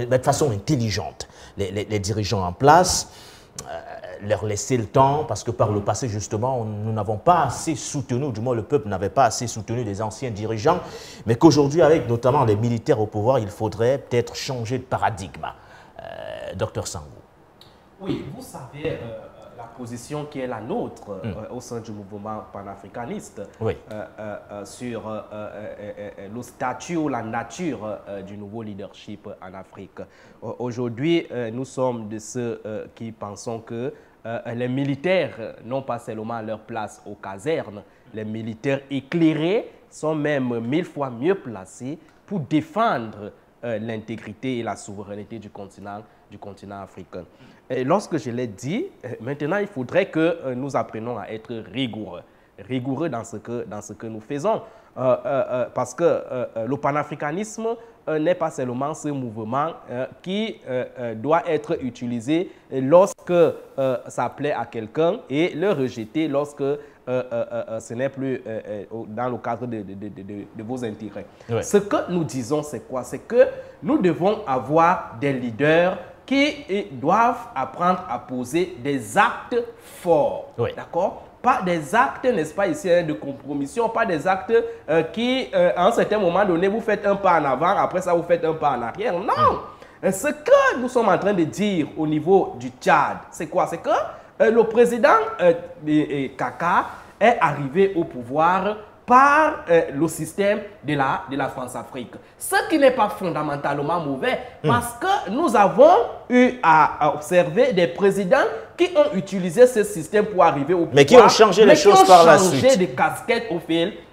de façon intelligente, les dirigeants en place, leur laisser le temps, parce que par le passé, justement, nous n'avons pas assez soutenu, du moins le peuple n'avait pas assez soutenu les anciens dirigeants, mais qu'aujourd'hui, avec notamment les militaires au pouvoir, il faudrait peut-être changer de paradigme. Docteur Sango. Oui, vous savez, la position qui est la nôtre au sein du mouvement panafricaniste sur le statut ou la nature du nouveau leadership en Afrique. Aujourd'hui, nous sommes de ceux qui pensons que les militaires n'ont pas seulement leur place aux casernes, les militaires éclairés sont même 1000 fois mieux placés pour défendre l'intégrité et la souveraineté du continent africain. Et lorsque je l'ai dit, maintenant il faudrait que nous apprenions à être rigoureux dans ce que nous faisons. Parce que le panafricanisme n'est pas seulement ce mouvement qui doit être utilisé lorsque ça plaît à quelqu'un et le rejeter lorsque ce n'est plus dans le cadre de vos intérêts. Ce que nous disons, c'est quoi? C'est que nous devons avoir des leaders qui doivent apprendre à poser des actes forts. D'accord? Pas des actes, n'est-ce pas, ici, de compromission, pas des actes qui, à un certain moment donné, vous faites un pas en avant, après ça, vous faites un pas en arrière. Non! Ce que nous sommes en train de dire au niveau du Tchad, c'est quoi? C'est que le président Kaka est arrivé au pouvoir par le système de la France-Afrique. Ce qui n'est pas fondamentalement mauvais, parce que nous avons eu à observer des présidents qui ont utilisé ce système pour arriver au pouvoir. Mais qui ont changé les choses par la suite. Qui ont changé de casquette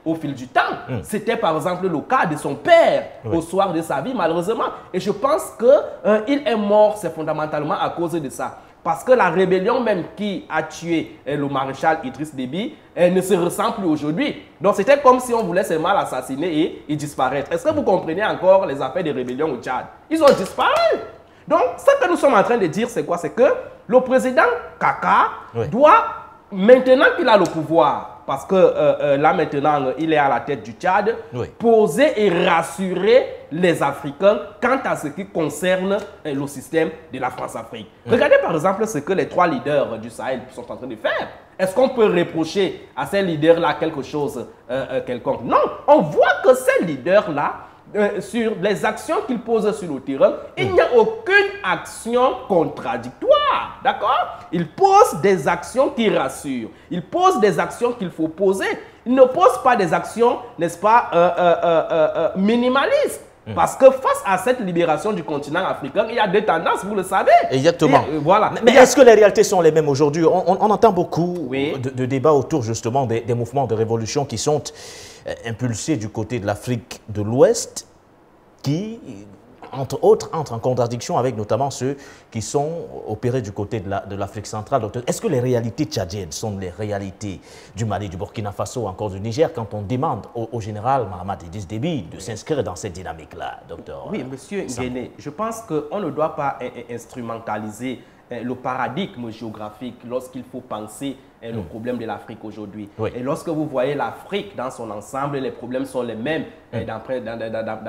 au fil du temps. C'était par exemple le cas de son père au soir de sa vie, malheureusement. Et je pense qu'il est mort, c'est fondamentalement à cause de ça. Parce que la rébellion même qui a tué le maréchal Idriss Déby ne se ressent plus aujourd'hui. Donc c'était comme si on voulait seulement l'assassiner et disparaître. Est-ce que vous comprenez encore les affaires de rébellion au Tchad? Ils ont disparu. Donc ce que nous sommes en train de dire, c'est quoi? C'est que le président Kaka doit, maintenant qu'il a le pouvoir, parce que là maintenant il est à la tête du Tchad, poser et rassurer les Africains quant à ce qui concerne le système de la France-Afrique. Regardez par exemple ce que les 3 leaders du Sahel sont en train de faire. Est-ce qu'on peut reprocher à ces leaders-là quelque chose quelconque? Non, on voit que ces leaders-là sur les actions qu'il pose sur le terrain, il n'y a aucune action contradictoire. D'accord? Il pose des actions qui rassurent. Il pose des actions qu'il faut poser. Il ne pose pas des actions, n'est-ce pas, minimalistes. Parce que face à cette libération du continent africain, il y a deux tendances, vous le savez. Exactement. Voilà. Mais est-ce que les réalités sont les mêmes aujourd'hui? On entend beaucoup Oui. de débats autour justement des mouvements de révolution qui sont impulsés du côté de l'Afrique de l'Ouest, qui, entre autres, entrent en contradiction avec notamment ceux qui sont opérés du côté de l'Afrique centrale. Est-ce que les réalités tchadiennes sont les réalités du Mali, du Burkina Faso, encore du Niger, quand on demande au général Mahamat Idriss Déby de s'inscrire dans cette dynamique-là, docteur? Oui, monsieur Nguéné, je pense qu'on ne doit pas instrumentaliser le paradigme géographique lorsqu'il faut penser le problème de l'Afrique aujourd'hui. Oui. Et lorsque vous voyez l'Afrique dans son ensemble, les problèmes sont les mêmes dans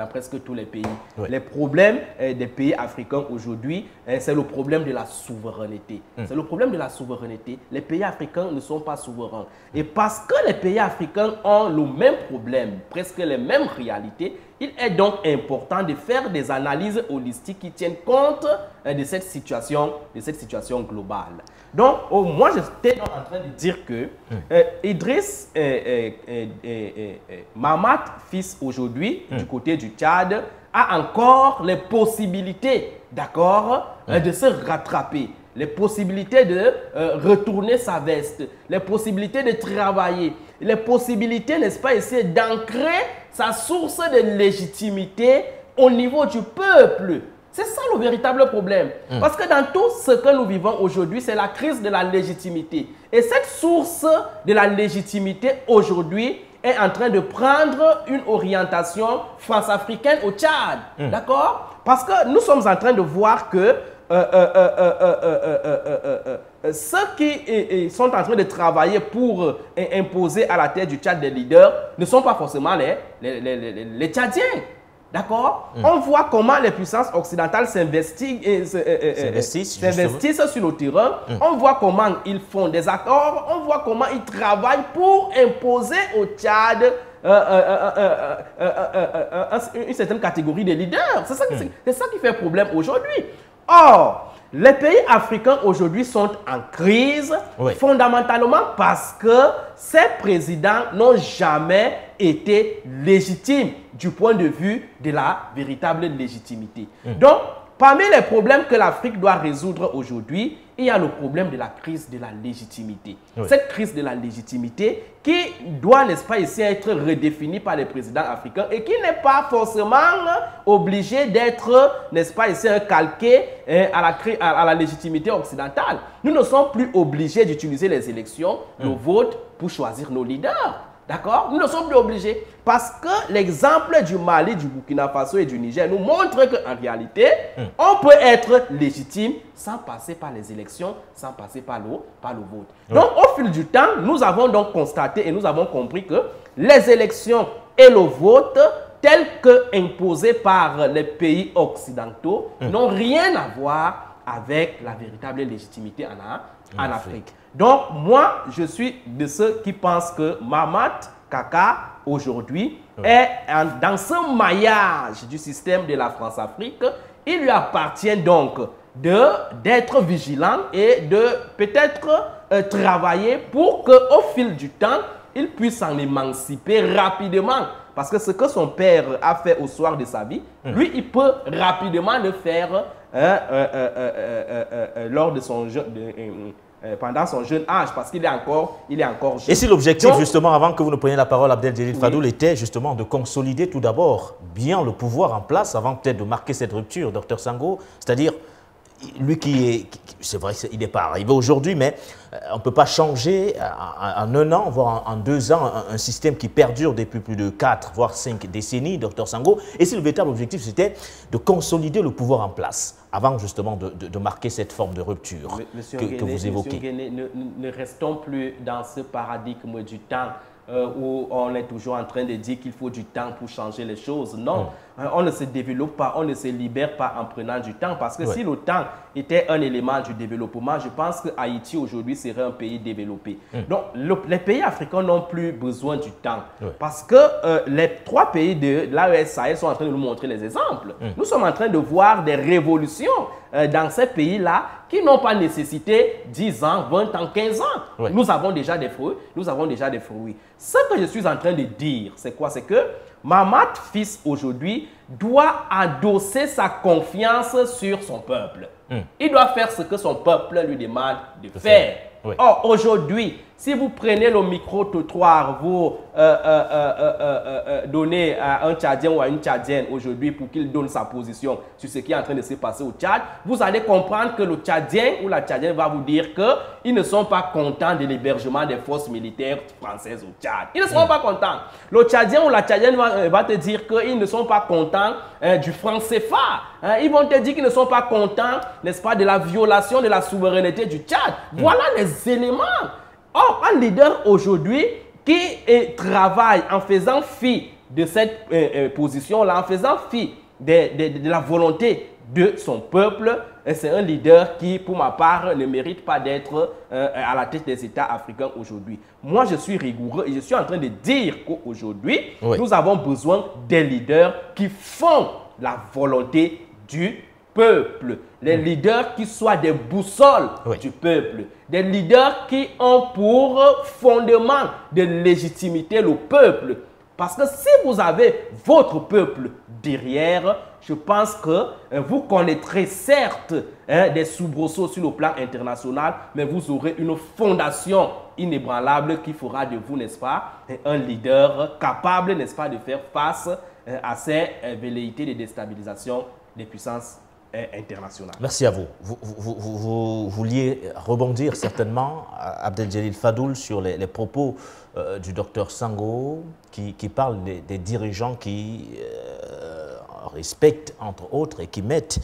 presque tous les pays. Oui. Les problèmes des pays africains aujourd'hui, c'est le problème de la souveraineté. C'est le problème de la souveraineté. Les pays africains ne sont pas souverains. Et parce que les pays africains ont le même problème, presque les mêmes réalités, il est donc important de faire des analyses holistiques qui tiennent compte de cette situation globale. Donc, moi, j'étais en train de dire que Idriss Mahamat, fils aujourd'hui, du côté du Tchad, a encore les possibilités, d'accord, de se rattraper, les possibilités de retourner sa veste, les possibilités de travailler, les possibilités, n'est-ce pas, essayer d'ancrer sa source de légitimité au niveau du peuple. C'est ça le véritable problème. Parce que dans tout ce que nous vivons aujourd'hui, c'est la crise de la légitimité. Et cette source de la légitimité aujourd'hui est en train de prendre une orientation france-africaine au Tchad. D'accord? Parce que nous sommes en train de voir que ceux qui sont en train de travailler pour imposer à la tête du Tchad des leaders ne sont pas forcément les Tchadiens. D'accord? On voit comment les puissances occidentales s'investissent sur le terrain. On voit comment ils font des accords. On voit comment ils travaillent pour imposer au Tchad une certaine catégorie de leaders. C'est ça qui fait problème aujourd'hui. Or, les pays africains aujourd'hui sont en crise, fondamentalement parce que ces présidents n'ont jamais été légitimes du point de vue de la véritable légitimité. Donc, parmi les problèmes que l'Afrique doit résoudre aujourd'hui, il y a le problème de la crise de la légitimité. Cette crise de la légitimité qui doit, n'est-ce pas, ici être redéfinie par les présidents africains et qui n'est pas forcément obligé d'être, n'est-ce pas, ici calqué à la légitimité occidentale. Nous ne sommes plus obligés d'utiliser les élections, le vote, pour choisir nos leaders. D'accord? Nous ne sommes plus obligés. Parce que l'exemple du Mali, du Burkina Faso et du Niger nous montre qu'en réalité, on peut être légitime sans passer par les élections, sans passer par le vote. Donc, au fil du temps, nous avons donc constaté et nous avons compris que les élections et le vote, tels que imposés par les pays occidentaux, n'ont rien à voir avec la véritable légitimité en Afrique. Donc, moi, je suis de ceux qui pensent que Mahamat Kaka, aujourd'hui, est dans ce maillage du système de la France-Afrique. Il lui appartient donc d'être vigilant et de peut-être travailler pour qu'au fil du temps, il puisse s'en émanciper rapidement. Parce que ce que son père a fait au soir de sa vie, lui, il peut rapidement le faire lors de son pendant son jeune âge, parce qu'il est encore jeune. Et si l'objectif, justement, avant que vous ne preniez la parole, Abdel Fadoul, était justement de consolider tout d'abord bien le pouvoir en place, avant peut-être de marquer cette rupture, docteur Sango, c'est-à-dire, lui c'est vrai, il n'est pas arrivé aujourd'hui, mais on ne peut pas changer en un an, voire en 2 ans, un système qui perdure depuis plus de 4, voire 5 décennies, docteur Sango. Et si le véritable objectif, c'était de consolider le pouvoir en place, avant justement de marquer cette forme de rupture que vous évoquez. Monsieur Guéné, ne restons plus dans ce paradigme du temps où on est toujours en train de dire qu'il faut du temps pour changer les choses. Non, on ne se développe pas, on ne se libère pas en prenant du temps. Parce que si le temps était un élément du développement, je pense que Haïti aujourd'hui serait un pays développé. Donc, les pays africains n'ont plus besoin du temps. Parce que les 3 pays de l'AES Sahel sont en train de nous montrer les exemples. Nous sommes en train de voir des révolutions dans ces pays-là qui n'ont pas nécessité 10 ans, 20 ans, 15 ans. Nous avons déjà des fruits. Nous avons déjà des fruits. Ce que je suis en train de dire, c'est quoi? C'est que Mahamat Fils, aujourd'hui, doit endosser sa confiance sur son peuple. Il doit faire ce que son peuple lui demande de faire. Or, aujourd'hui, si vous prenez le micro-trottoir, vous donnez à un Tchadien ou à une Tchadienne aujourd'hui pour qu'il donne sa position sur ce qui est en train de se passer au Tchad, vous allez comprendre que le Tchadien ou la Tchadienne va vous dire qu'ils ne sont pas contents de l'hébergement des forces militaires françaises au Tchad. Ils ne seront pas contents. Le Tchadien ou la Tchadienne va te dire qu'ils ne sont pas contents du franc CFA. Ils vont te dire qu'ils ne sont pas contents, n'est-ce pas, de la violation de la souveraineté du Tchad. Voilà les éléments. Or, un leader aujourd'hui qui travaille en faisant fi de cette position-là, en faisant fi de la volonté de son peuple, c'est un leader qui, pour ma part, ne mérite pas d'être à la tête des États africains aujourd'hui. Moi, je suis rigoureux et je suis en train de dire qu'aujourd'hui, nous avons besoin des leaders qui font la volonté du peuple, les leaders qui soient des boussoles du peuple, des leaders qui ont pour fondement de légitimité le peuple. Parce que si vous avez votre peuple derrière, je pense que vous connaîtrez certes des soubresauts sur le plan international, mais vous aurez une fondation inébranlable qui fera de vous, n'est-ce pas, un leader capable, n'est-ce pas, de faire face à ces velléités de déstabilisation des puissances internationales. Merci à vous. Vous vouliez rebondir certainement, Abdel-Djelil Fadoul, sur les propos du docteur Sango qui parle des dirigeants qui respectent, entre autres, et qui mettent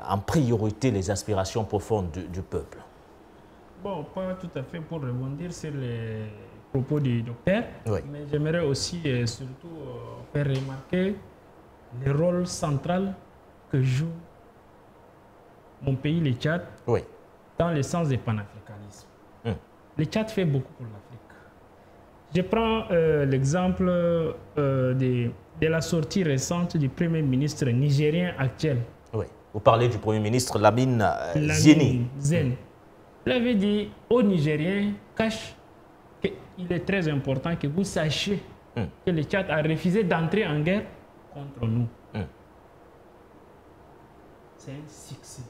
en priorité les aspirations profondes du peuple. Bon, pas tout à fait pour rebondir sur les propos du docteur, mais j'aimerais aussi surtout faire remarquer le rôle central que joue mon pays, le Tchad, dans le sens du panafricanisme. Le Tchad fait beaucoup pour l'Afrique. Je prends l'exemple de la sortie récente du Premier ministre nigérien actuel. Vous parlez du Premier ministre Lamine Zen. Il avait dit aux Nigériens, cache qu'il est très important que vous sachiez que le Tchad a refusé d'entrer en guerre contre nous. C'est un succès.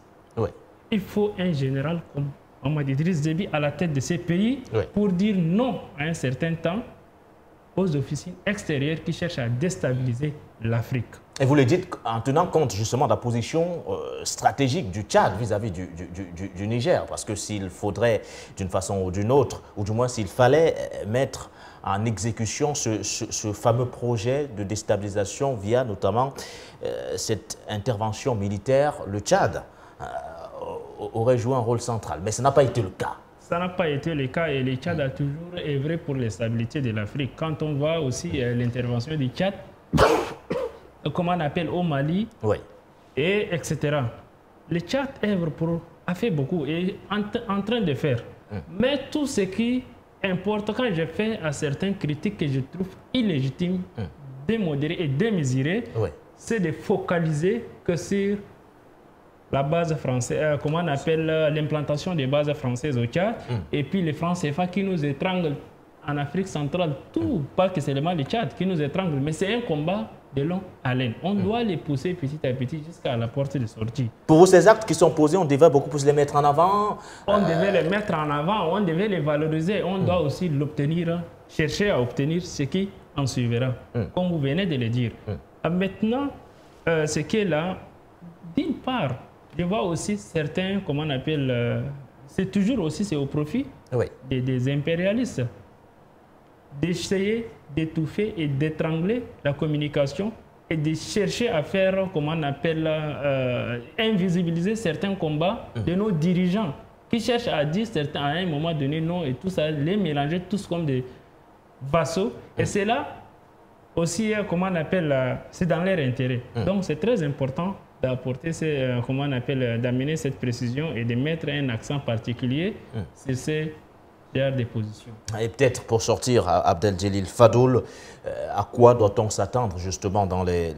Il faut un général comme Mahamat Idriss Déby à la tête de ces pays pour dire non à un certain temps aux officiers extérieurs qui cherchent à déstabiliser l'Afrique. Et vous le dites en tenant compte justement de la position stratégique du Tchad vis-à-vis du Niger, parce que s'il faudrait d'une façon ou d'une autre, ou du moins s'il fallait mettre en exécution ce fameux projet de déstabilisation via notamment cette intervention militaire, le Tchad aurait joué un rôle central. Mais ce n'a pas été le cas. Ça n'a pas été le cas et le Tchad a toujours œuvré pour la stabilité de l'Afrique. Quand on voit aussi l'intervention du Tchad, comment on appelle au Mali, et etc. Le Tchad a fait beaucoup et est en train de faire. Mais tout ce qui importe, quand je fais à certaines critiques que je trouve illégitimes, démodérées et démesurées, c'est de focaliser que sur la base française, comment on appelle l'implantation des bases françaises au Tchad, et puis les francs CFA qui nous étranglent en Afrique centrale, tout, pas que c'est seulement le Tchad qui nous étrangle, mais c'est un combat de longue haleine. On doit les pousser petit à petit jusqu'à la porte de sortie. Pour vous, ces actes qui sont posés, on devait beaucoup plus les mettre en avant. On devait les mettre en avant, on devait les valoriser, on doit aussi l'obtenir, chercher à obtenir ce qui en suivra, comme vous venez de le dire. Maintenant, ce qui est là, d'une part, je vois aussi certains, comment on appelle, c'est toujours aussi c'est au profit des impérialistes, d'essayer d'étouffer et d'étrangler la communication et de chercher à faire, comment on appelle, invisibiliser certains combats de nos dirigeants qui cherchent à dire certains, à un moment donné non et tout ça, les mélanger tous comme des vassaux. Et c'est là aussi, comment on appelle, c'est dans leur intérêt. Donc, c'est très important d'apporter, comment on appelle, d'amener cette précision et de mettre un accent particulier sur ces genres de positions. Et peut-être pour sortir, Abdel-Djelil Fadoul, à quoi doit-on s'attendre justement dans les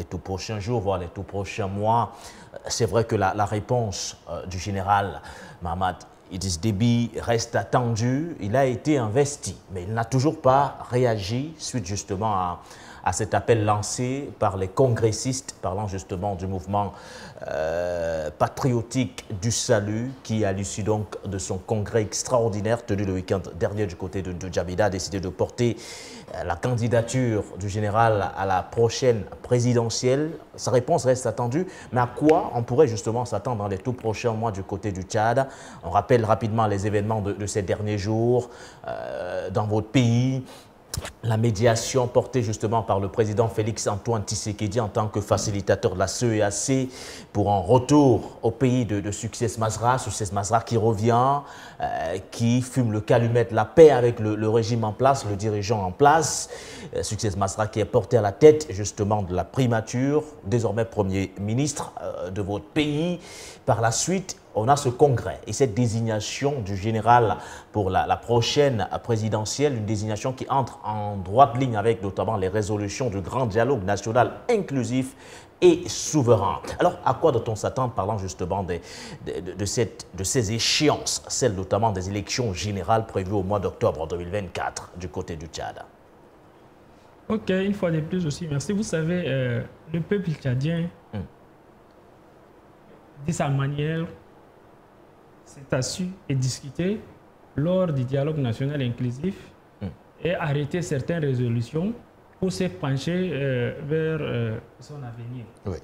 tout prochains jours, voire les tout prochains mois? C'est vrai que la réponse du général Mahamat Idriss Déby reste attendue. Il a été investi, mais il n'a toujours pas réagi suite justement à cet appel lancé par les congressistes, parlant justement du mouvement patriotique du salut, qui, à l'issue donc de son congrès extraordinaire tenu le week-end dernier du côté de Djamida, a décidé de porter la candidature du général à la prochaine présidentielle. Sa réponse reste attendue, mais à quoi on pourrait justement s'attendre dans les tout prochains mois du côté du Tchad? On rappelle rapidement les événements de ces derniers jours dans votre pays. La médiation portée justement par le président Félix Antoine Tshisekedi en tant que facilitateur de la CEAC pour un retour au pays de Succès Masra qui revient, qui fume le calumet de la paix avec le régime en place, le dirigeant en place. Succès Masra qui est porté à la tête justement de la primature, désormais Premier ministre de votre pays. Par la suite, on a ce congrès et cette désignation du général pour la prochaine présidentielle, une désignation qui entre en droite ligne avec notamment les résolutions du grand dialogue national inclusif et souverain. Alors, à quoi doit-on s'attendre parlant justement de ces échéances, celles notamment des élections générales prévues au mois d'octobre 2024 du côté du Tchad? Ok, une fois de plus aussi, merci. Vous savez, le peuple tchadien, de sa manière, s'est assis et discuté lors du dialogue national inclusif et arrêté certaines résolutions pour se pencher vers son avenir. Oui.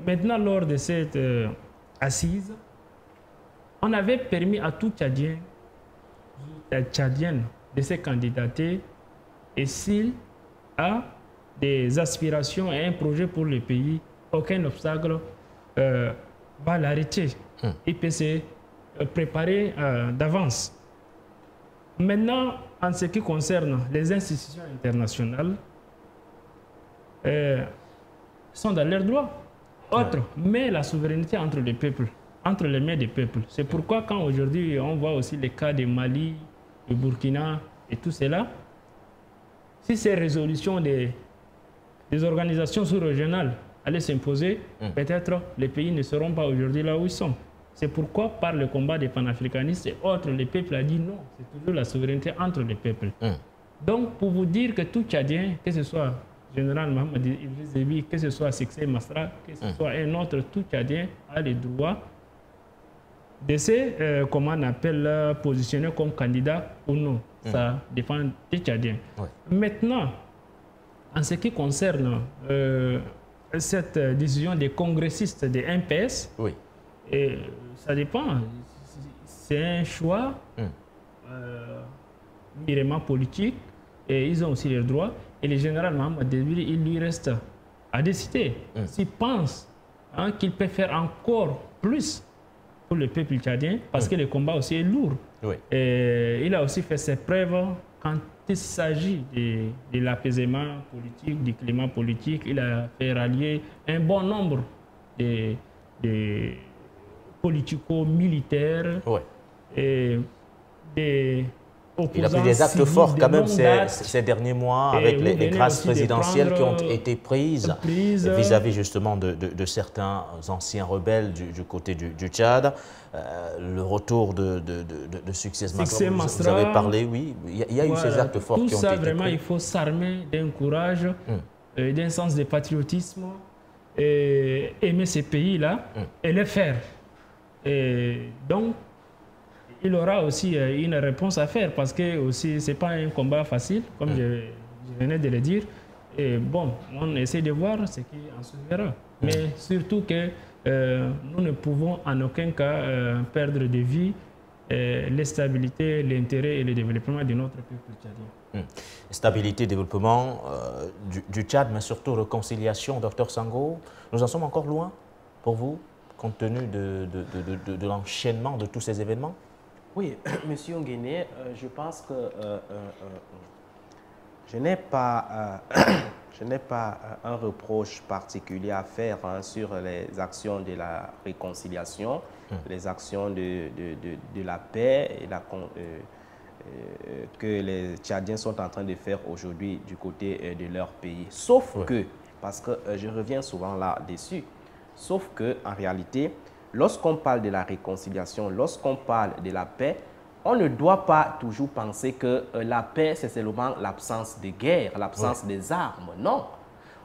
Maintenant, lors de cette assise, on avait permis à tout Tchadien, Tchadienne de se candidater et s'il a des aspirations et un projet pour le pays, aucun obstacle va l'arrêter. Il peut se préparer d'avance. Maintenant, en ce qui concerne les institutions internationales, sont dans leurs droits. Autre, mais la souveraineté entre les peuples, entre les mains des peuples. C'est pourquoi quand aujourd'hui on voit aussi les cas de Mali, de Burkina et tout cela, si ces résolutions des organisations sous-régionales allaient s'imposer, peut-être les pays ne seront pas aujourd'hui là où ils sont. C'est pourquoi, par le combat des panafricanistes et autres, le peuple a dit non. C'est toujours la souveraineté entre les peuples. Donc, pour vous dire que tout Tchadien, que ce soit général Mohamed Idriss Déby, que ce soit Succès Masra, que ce soit un autre, tout Tchadien a le droit de se, comment on appelle, positionner comme candidat ou non. Ça dépend des Tchadiens. Maintenant, en ce qui concerne cette décision des congressistes des MPS, et ça dépend. C'est un choix merement politique et ils ont aussi leurs droits. Et le général Mohamed Déby, il lui reste à décider s'il pense qu'il peut faire encore plus pour le peuple tchadien parce que le combat aussi est lourd. Et il a aussi fait ses preuves quand il s'agit de l'apaisement politique, du climat politique. Il a fait rallier un bon nombre de politico-militaires et des opposants. Il a pris des actes forts quand même ces derniers mois avec les grâces présidentielles qui ont été prises vis-à-vis justement de certains anciens rebelles du côté du Tchad. Le retour de Succès Masra, vous avez parlé, oui. Il y a eu ces actes forts qui ont été pris. Tout ça, vraiment, il faut s'armer d'un courage, d'un sens de patriotisme, et aimer ces pays-là et les faire. Et donc, il aura aussi une réponse à faire parce que ce n'est pas un combat facile, comme je venais de le dire. Et bon, on essaie de voir ce qui en suivra. Mais surtout que nous ne pouvons en aucun cas perdre de vue la stabilité, l'intérêt et le développement de notre peuple tchadien. Stabilité, développement du Tchad, mais surtout réconciliation, Dr Sango. Nous en sommes encore loin pour vous, compte tenu de l'enchaînement de tous ces événements? Oui, Monsieur Nguéné, je pense que Je n'ai pas, je n'ai pas un reproche particulier à faire sur les actions de la réconciliation, les actions de la paix et que les Tchadiens sont en train de faire aujourd'hui du côté de leur pays. Sauf que, parce que je reviens souvent là-dessus, sauf que en réalité, lorsqu'on parle de la réconciliation, lorsqu'on parle de la paix, on ne doit pas toujours penser que la paix, c'est seulement l'absence de guerre, l'absence des armes. Non.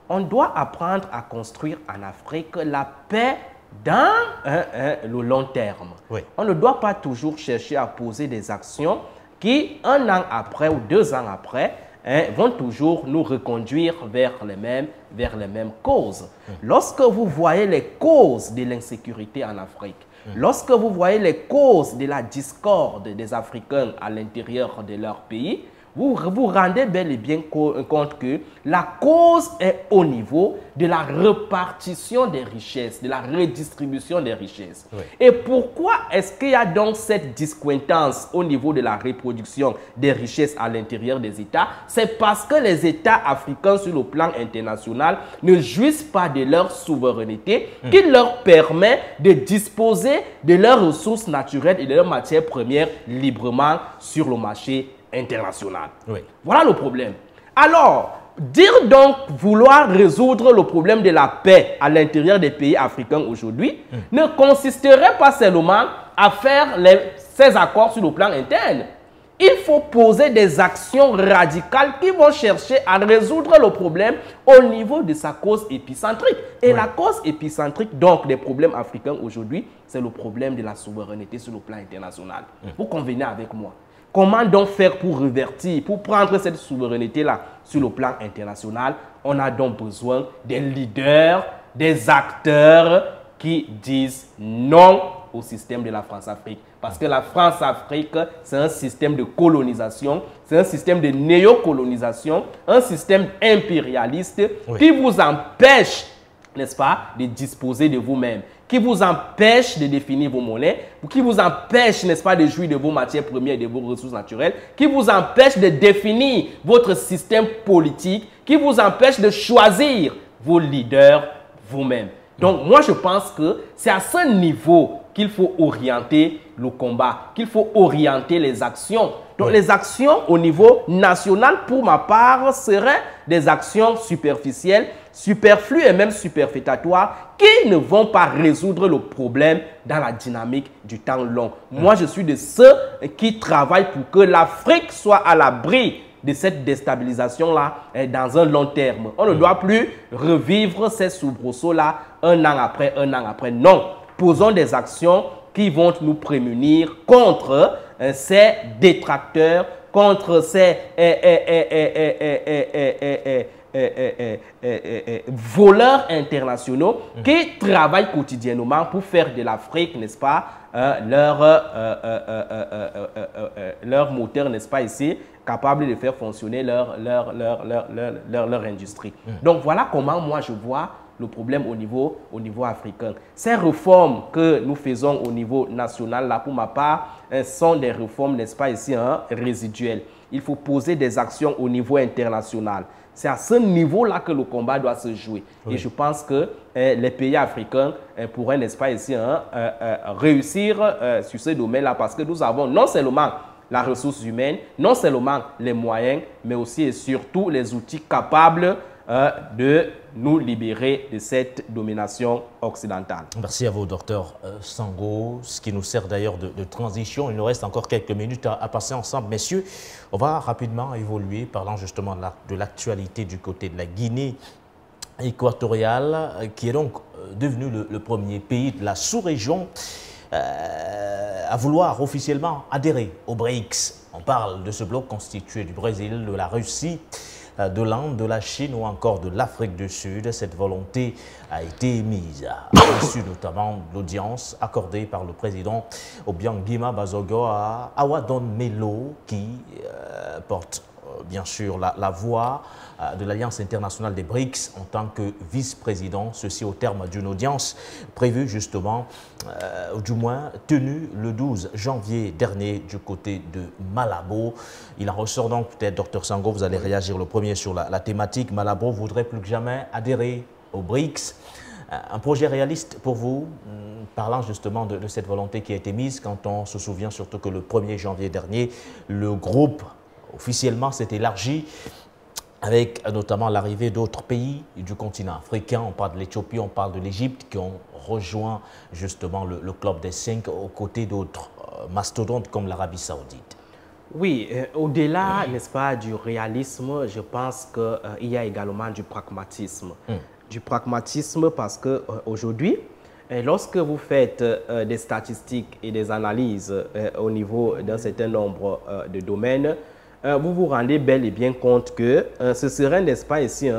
On doit apprendre à construire en Afrique la paix dans le long terme. On ne doit pas toujours chercher à poser des actions qui, 1 an après ou 2 ans après, vont toujours nous reconduire vers les mêmes causes. Lorsque vous voyez les causes de l'insécurité en Afrique, lorsque vous voyez les causes de la discorde des Africains à l'intérieur de leur pays, vous vous rendez bel et bien compte que la cause est au niveau de la répartition des richesses, de la redistribution des richesses. Et pourquoi est-ce qu'il y a donc cette discointance au niveau de la reproduction des richesses à l'intérieur des États? C'est parce que les États africains sur le plan international ne jouissent pas de leur souveraineté qui leur permet de disposer de leurs ressources naturelles et de leurs matières premières librement sur le marché international. Voilà le problème. Alors, dire donc vouloir résoudre le problème de la paix à l'intérieur des pays africains aujourd'hui ne consisterait pas seulement à faire ces accords sur le plan interne. Il faut poser des actions radicales qui vont chercher à résoudre le problème au niveau de sa cause épicentrique. Et la cause épicentrique donc des problèmes africains aujourd'hui, c'est le problème de la souveraineté sur le plan international. Vous convenez avec moi? Comment donc faire pour revertir, pour prendre cette souveraineté-là sur le plan international? On a donc besoin des leaders, des acteurs qui disent non au système de la France-Afrique. Parce que la France-Afrique, c'est un système de colonisation, c'est un système de néocolonisation, un système impérialiste qui vous empêche, n'est-ce pas, de disposer de vous-même, qui vous empêche de définir vos monnaies, qui vous empêche, n'est-ce pas, de jouir de vos matières premières et de vos ressources naturelles, qui vous empêche de définir votre système politique, qui vous empêche de choisir vos leaders vous-même. Donc, moi, je pense que c'est à ce niveau qu'il faut orienter le combat, qu'il faut orienter les actions. Donc, les actions au niveau national, pour ma part, seraient des actions superficielles, superflues et même superfétatoires qui ne vont pas résoudre le problème dans la dynamique du temps long. Moi, je suis de ceux qui travaillent pour que l'Afrique soit à l'abri de cette déstabilisation-là dans un long terme. On ne doit plus revivre ces soubresauts-là un an après, un an après. Non, posons des actions qui vont nous prémunir contre ces détracteurs, contre ces voleurs internationaux qui travaillent quotidiennement pour faire de l'Afrique, n'est-ce pas, leur moteur, n'est-ce pas, ici, capable de faire fonctionner leur industrie. Donc voilà comment moi je vois le problème au niveau africain. Ces réformes que nous faisons au niveau national, là, pour ma part, sont des réformes, n'est-ce pas, ici, résiduelles. Il faut poser des actions au niveau international. C'est à ce niveau-là que le combat doit se jouer. Et je pense que les pays africains pourraient, n'est-ce pas, ici, réussir sur ce domaine-là, parce que nous avons non seulement la ressource humaine, non seulement les moyens, mais aussi et surtout les outils capables de nous libérer de cette domination occidentale. Merci à vous, docteur Sango, ce qui nous sert d'ailleurs de transition. Il nous reste encore quelques minutes à passer ensemble. Messieurs, on va rapidement évoluer, parlant justement de l'actualité du côté de la Guinée équatoriale, qui est donc devenu le premier pays de la sous-région à vouloir officiellement adhérer au BRICS. On parle de ce bloc constitué du Brésil, de la Russie, de l'Inde, de la Chine ou encore de l'Afrique du Sud. Cette volonté a été émise à l'issue notamment de l'audience accordée par le président Obiang Nguema Bazogo à Awadon Melo qui porte bien sûr, la voix de l'Alliance internationale des BRICS en tant que vice-président, ceci au terme d'une audience prévue justement, du moins tenue le 12 janvier dernier du côté de Malabo. Il en ressort donc peut-être, Dr Sango, vous allez réagir le premier sur la thématique. Malabo voudrait plus que jamais adhérer aux BRICS. Un projet réaliste pour vous, parlant justement de cette volonté qui a été mise quand on se souvient surtout que le 1er janvier dernier, le groupe officiellement s'est élargi avec notamment l'arrivée d'autres pays du continent africain. On parle de l'Éthiopie, on parle de l'Égypte qui ont rejoint justement le club des 5 aux côtés d'autres mastodontes comme l'Arabie Saoudite. Oui, au-delà, n'est-ce pas, du réalisme, je pense qu'il y a également du pragmatisme. Du pragmatisme parce qu'aujourd'hui, lorsque vous faites des statistiques et des analyses au niveau d'un certain nombre de domaines, vous vous rendez bel et bien compte que ce serait, n'est-ce pas, ici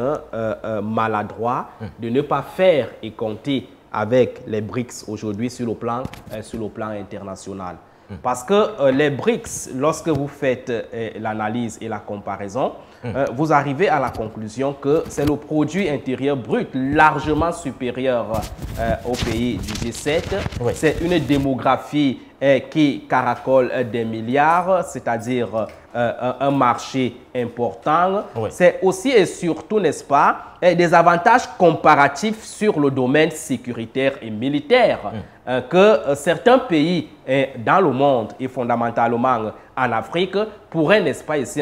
maladroit de ne pas faire et compter avec les BRICS aujourd'hui sur le plan international. Parce que les BRICS, lorsque vous faites l'analyse et la comparaison, vous arrivez à la conclusion que c'est le produit intérieur brut largement supérieur aux pays du G7. Oui. C'est une démographie qui caracole des milliards, c'est-à-dire un marché important. Oui. C'est aussi et surtout, n'est-ce pas, des avantages comparatifs sur le domaine sécuritaire et militaire que certains pays dans le monde et fondamentalement en Afrique pourraient, n'est-ce pas, ici,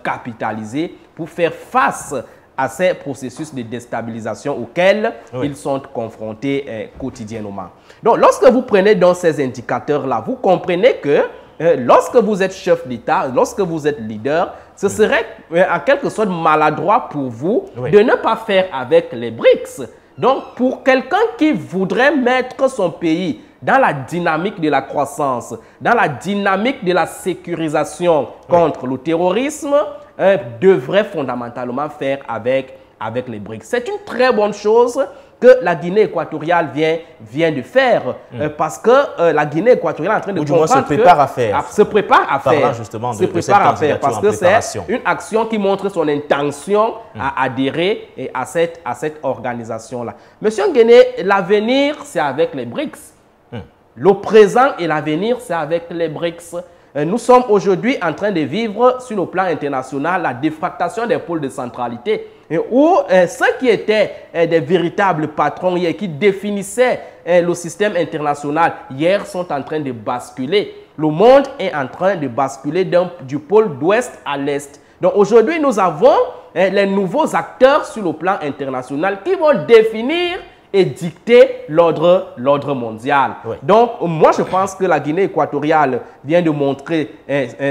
capitaliser pour faire face à ces processus de déstabilisation auxquels ils sont confrontés quotidiennement. Donc, lorsque vous prenez dans ces indicateurs-là, vous comprenez que lorsque vous êtes chef d'État, lorsque vous êtes leader, ce serait en quelque sorte maladroit pour vous de ne pas faire avec les BRICS. Donc, pour quelqu'un qui voudrait mettre son pays dans la dynamique de la croissance, dans la dynamique de la sécurisation contre le terrorisme, devrait fondamentalement faire avec les BRICS. C'est une très bonne chose que la Guinée équatoriale vient de faire parce que la Guinée équatoriale est en train de comprendre se prépare à faire. Se prépare à faire. Justement se prépare à faire parce que c'est une action qui montre son intention à adhérer à cette organisation-là. Monsieur Nguéné, l'avenir, c'est avec les BRICS. Le présent et l'avenir, c'est avec les BRICS. Nous sommes aujourd'hui en train de vivre sur le plan international la défractation des pôles de centralité où ceux qui étaient des véritables patrons hier, qui définissaient le système international hier sont en train de basculer. Le monde est en train de basculer du pôle d'ouest à l'est. Donc aujourd'hui, nous avons les nouveaux acteurs sur le plan international qui vont définir et dicter l'ordre mondial. Oui. Donc, moi, je pense que la Guinée équatoriale vient de montrer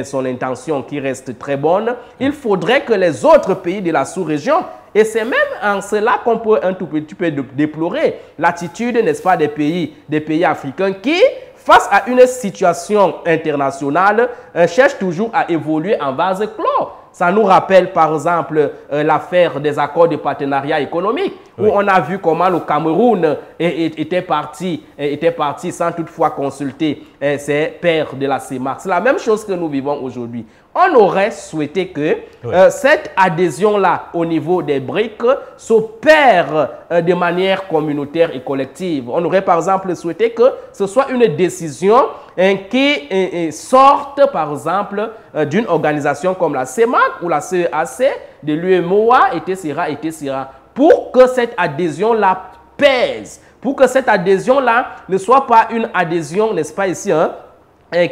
son intention qui reste très bonne. Il faudrait que les autres pays de la sous-région, et c'est même en cela qu'on peut un tout petit peu déplorer l'attitude, n'est-ce pas, des pays africains qui, face à une situation internationale, cherchent toujours à évoluer en vase clos. Ça nous rappelle par exemple l'affaire des accords de partenariat économique où on a vu comment le Cameroun était parti sans toutefois consulter ses pairs de la CEMAC. C'est la même chose que nous vivons aujourd'hui. On aurait souhaité que cette adhésion-là au niveau des BRICS s'opère de manière communautaire et collective. On aurait par exemple souhaité que ce soit une décision qui sorte par exemple d'une organisation comme la CEMAC ou la CEAC, de l'UEMOA, etc. Pour que cette adhésion-là pèse, pour que cette adhésion-là ne soit pas une adhésion, n'est-ce pas ici,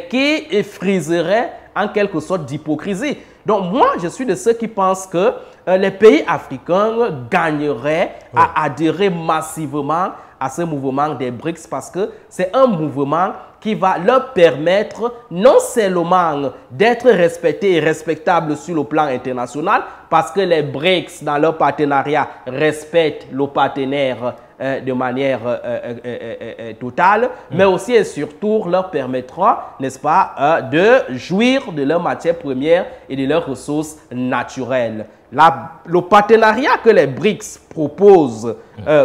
qui friserait en quelque sorte d'hypocrisie. Donc moi, je suis de ceux qui pensent que les pays africains gagneraient à adhérer massivement à ce mouvement des BRICS parce que c'est un mouvement qui va leur permettre non seulement d'être respectés et respectables sur le plan international parce que les BRICS, dans leur partenariat, respectent le partenaire de manière totale, mais aussi et surtout leur permettra, n'est-ce pas, de jouir de leurs matières premières et de leurs ressources naturelles. Le partenariat que les BRICS proposent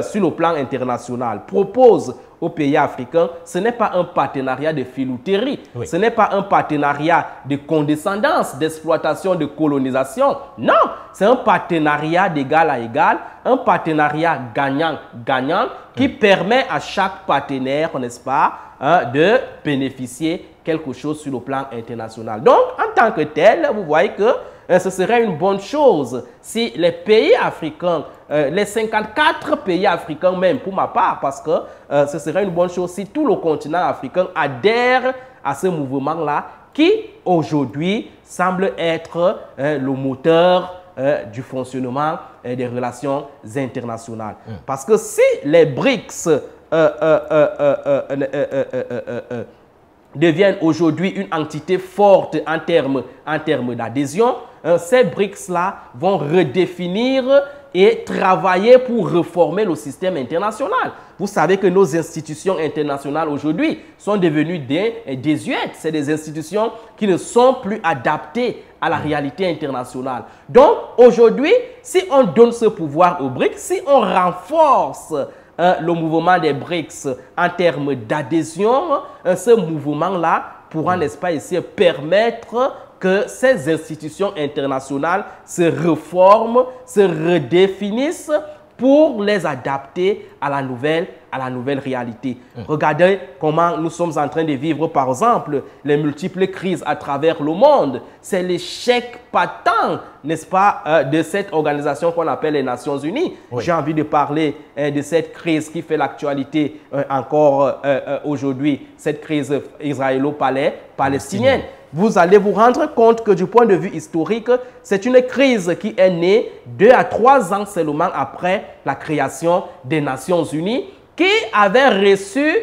sur le plan international propose aux pays africains, ce n'est pas un partenariat de filouterie, ce n'est pas un partenariat de condescendance, d'exploitation, de colonisation. Non, c'est un partenariat d'égal à égal, un partenariat gagnant-gagnant qui permet à chaque partenaire, n'est-ce pas, de bénéficier quelque chose sur le plan international. Donc, en tant que tel, vous voyez que ce serait une bonne chose si les pays africains, les 54 pays africains même pour ma part, parce que ce serait une bonne chose si tout le continent africain adhère à ce mouvement-là qui aujourd'hui semble être le moteur du fonctionnement des relations internationales. Parce que si les BRICS deviennent aujourd'hui une entité forte en termes d'adhésion, ces BRICS-là vont redéfinir et travailler pour reformer le système international. Vous savez que nos institutions internationales aujourd'hui sont devenues désuètes. C'est des institutions qui ne sont plus adaptées à la réalité internationale. Donc aujourd'hui, si on donne ce pouvoir aux BRICS, si on renforce le mouvement des BRICS en termes d'adhésion, ce mouvement-là pourra, n'est-ce pas, ici permettre que ces institutions internationales se reforment, se redéfinissent pour les adapter à la nouvelle réalité. Regardez comment nous sommes en train de vivre, par exemple, les multiples crises à travers le monde. C'est l'échec patent, n'est-ce pas, de cette organisation qu'on appelle les Nations Unies. J'ai envie de parler de cette crise qui fait l'actualité encore aujourd'hui, cette crise israélo-palestinienne. Vous allez vous rendre compte que du point de vue historique, c'est une crise qui est née 2 à 3 ans seulement après la création des Nations Unies, qui avait reçu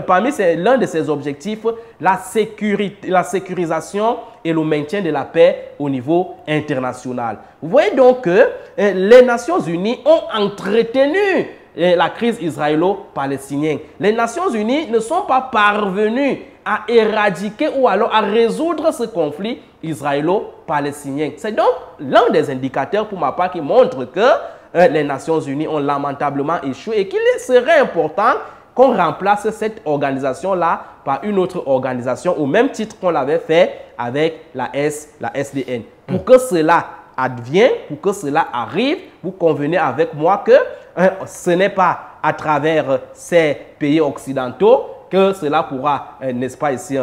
parmi l'un de ses objectifs la sécurisation et le maintien de la paix au niveau international. Vous voyez donc que les Nations Unies ont entretenu la crise israélo-palestinienne. Les Nations Unies ne sont pas parvenues à éradiquer ou alors à résoudre ce conflit israélo-palestinien. C'est donc l'un des indicateurs pour ma part qui montre que les Nations Unies ont lamentablement échoué et qu'il serait important qu'on remplace cette organisation-là par une autre organisation au même titre qu'on l'avait fait avec la SDN. Pour que cela advienne, pour que cela arrive, vous convenez avec moi que ce n'est pas à travers ces pays occidentaux que cela pourra, n'est-ce pas ici,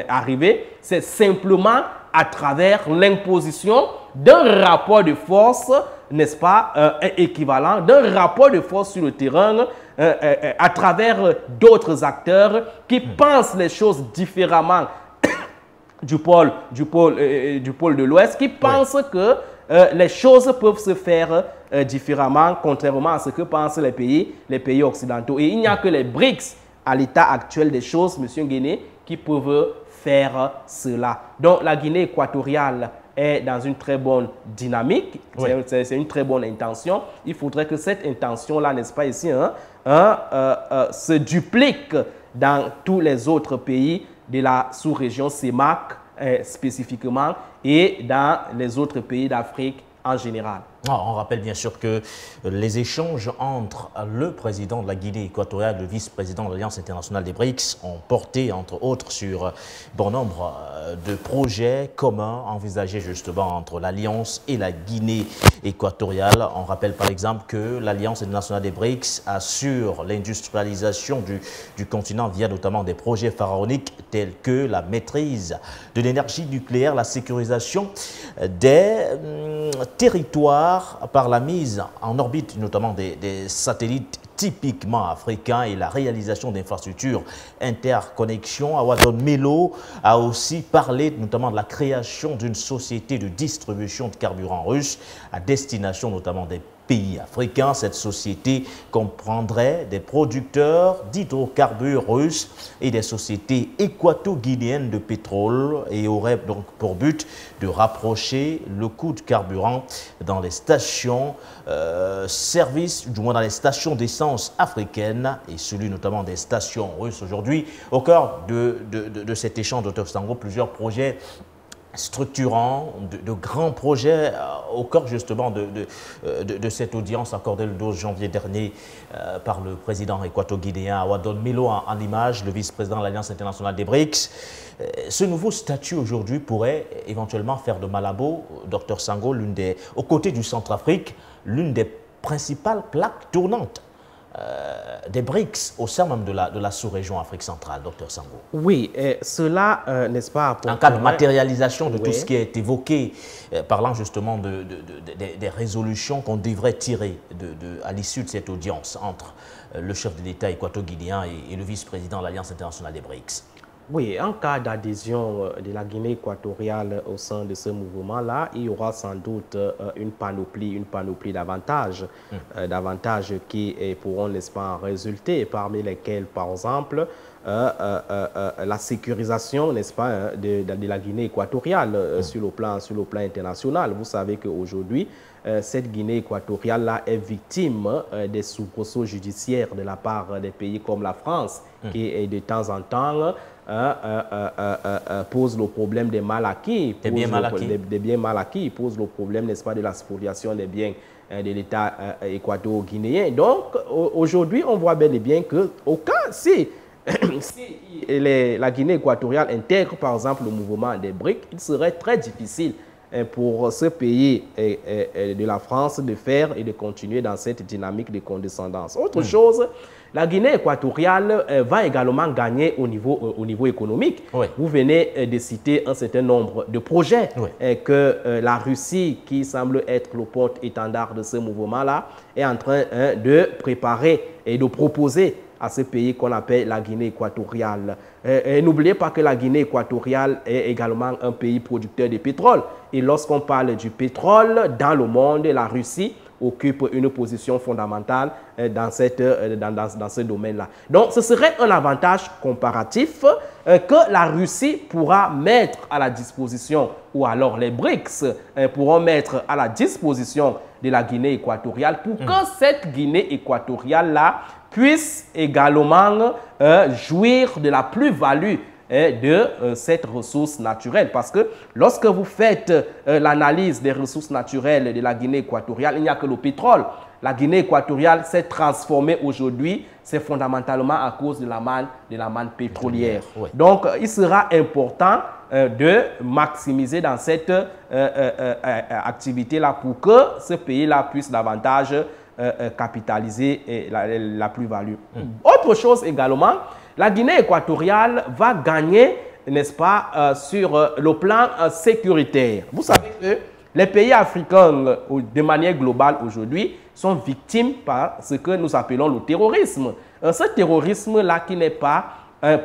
arriver. C'est simplement à travers l'imposition d'un rapport de force, n'est-ce pas, équivalent, d'un rapport de force sur le terrain, à travers d'autres acteurs qui pensent les choses différemment du pôle de l'Ouest, qui pensent que les choses peuvent se faire différemment, contrairement à ce que pensent les pays occidentaux. Et il n'y a que les BRICS, à l'état actuel des choses, M. Guéné, qui peuvent faire cela. Donc la Guinée équatoriale est dans une très bonne dynamique, c'est une très bonne intention. Il faudrait que cette intention-là, n'est-ce pas ici, se duplique dans tous les autres pays de la sous-région CEMAC spécifiquement et dans les autres pays d'Afrique en général. On rappelle bien sûr que les échanges entre le président de la Guinée équatoriale et le vice-président de l'Alliance internationale des BRICS ont porté, entre autres, sur bon nombre de projets communs envisagés justement entre l'Alliance et la Guinée équatoriale. On rappelle par exemple que l'Alliance internationale des BRICS assure l'industrialisation du continent via notamment des projets pharaoniques tels que la maîtrise de l'énergie nucléaire, la sécurisation des territoires par la mise en orbite notamment des satellites typiquement africains et la réalisation d'infrastructures interconnexion. Awadon Melo a aussi parlé notamment de la création d'une société de distribution de carburant russe à destination notamment des pays africains. Cette société comprendrait des producteurs d'hydrocarbures russes et des sociétés équato-guinéennes de pétrole et aurait donc pour but de rapprocher le coût de carburant dans les stations service, du moins dans les stations d'essence africaines et celui notamment des stations russes. Aujourd'hui, au cœur de cet échange, Dr Sango, plusieurs projets structurants, de grands projets au cœur justement de cette audience accordée le 12 janvier dernier par le président équato-guinéen Awadon Milo en image, le vice-président de l'Alliance internationale des BRICS. Ce nouveau statut aujourd'hui pourrait éventuellement faire de Malabo, Dr Sango, aux côtés du Centrafrique, l'une des principales plaques tournantes des BRICS au sein même de la sous-région Afrique centrale, Dr Sango. Oui, cela, n'est-ce pas... En cas de matérialisation de tout ce qui est évoqué, parlant justement des résolutions qu'on devrait tirer à l'issue de cette audience entre le chef de l'État équato-guinéen et le vice-président de l'Alliance internationale des BRICS. Oui, en cas d'adhésion de la Guinée équatoriale au sein de ce mouvement-là, il y aura sans doute une panoplie d'avantages, d'avantages qui pourront, n'est-ce pas, en résulter, parmi lesquels, par exemple, la sécurisation, n'est-ce pas, de la Guinée équatoriale sur le plan international. Vous savez qu'aujourd'hui, cette Guinée équatoriale-là est victime des soubresauts judiciaires de la part des pays comme la France, qui de temps en temps pose le problème des mal acquis, des biens mal acquis, pose le problème, n'est-ce pas, de la spoliation des biens de l'État équato-guinéen. Donc, aujourd'hui, on voit bel et bien que, si la Guinée équatoriale intègre, par exemple, le mouvement des BRICS, il serait très difficile pour ce pays de la France de faire et de continuer dans cette dynamique de condescendance. Autre chose, la Guinée équatoriale va également gagner au niveau économique. Oui. Vous venez de citer un certain nombre de projets que la Russie, qui semble être le porte-étendard de ce mouvement-là, est en train de préparer et de proposer à ce pays qu'on appelle la Guinée équatoriale. N'oubliez pas que la Guinée équatoriale est également un pays producteur de pétrole. Et lorsqu'on parle du pétrole dans le monde, la Russie occupe une position fondamentale dans ce domaine-là. Donc, ce serait un avantage comparatif que la Russie pourra mettre à la disposition, ou alors les BRICS pourront mettre à la disposition de la Guinée équatoriale pour que cette Guinée équatoriale-là puisse également jouir de la plus-value de cette ressource naturelle. Parce que lorsque vous faites l'analyse des ressources naturelles de la Guinée équatoriale, il n'y a que le pétrole. La Guinée équatoriale s'est transformée aujourd'hui, c'est fondamentalement à cause de la manne pétrolière. Oui. Donc, il sera important de maximiser dans cette activité-là pour que ce pays-là puisse davantage capitaliser la plus-value. Autre chose également, la Guinée équatoriale va gagner, n'est-ce pas, sur le plan sécuritaire. Vous savez que les pays africains, de manière globale aujourd'hui, sont victimes par ce que nous appelons le terrorisme. Ce terrorisme-là qui n'est pas,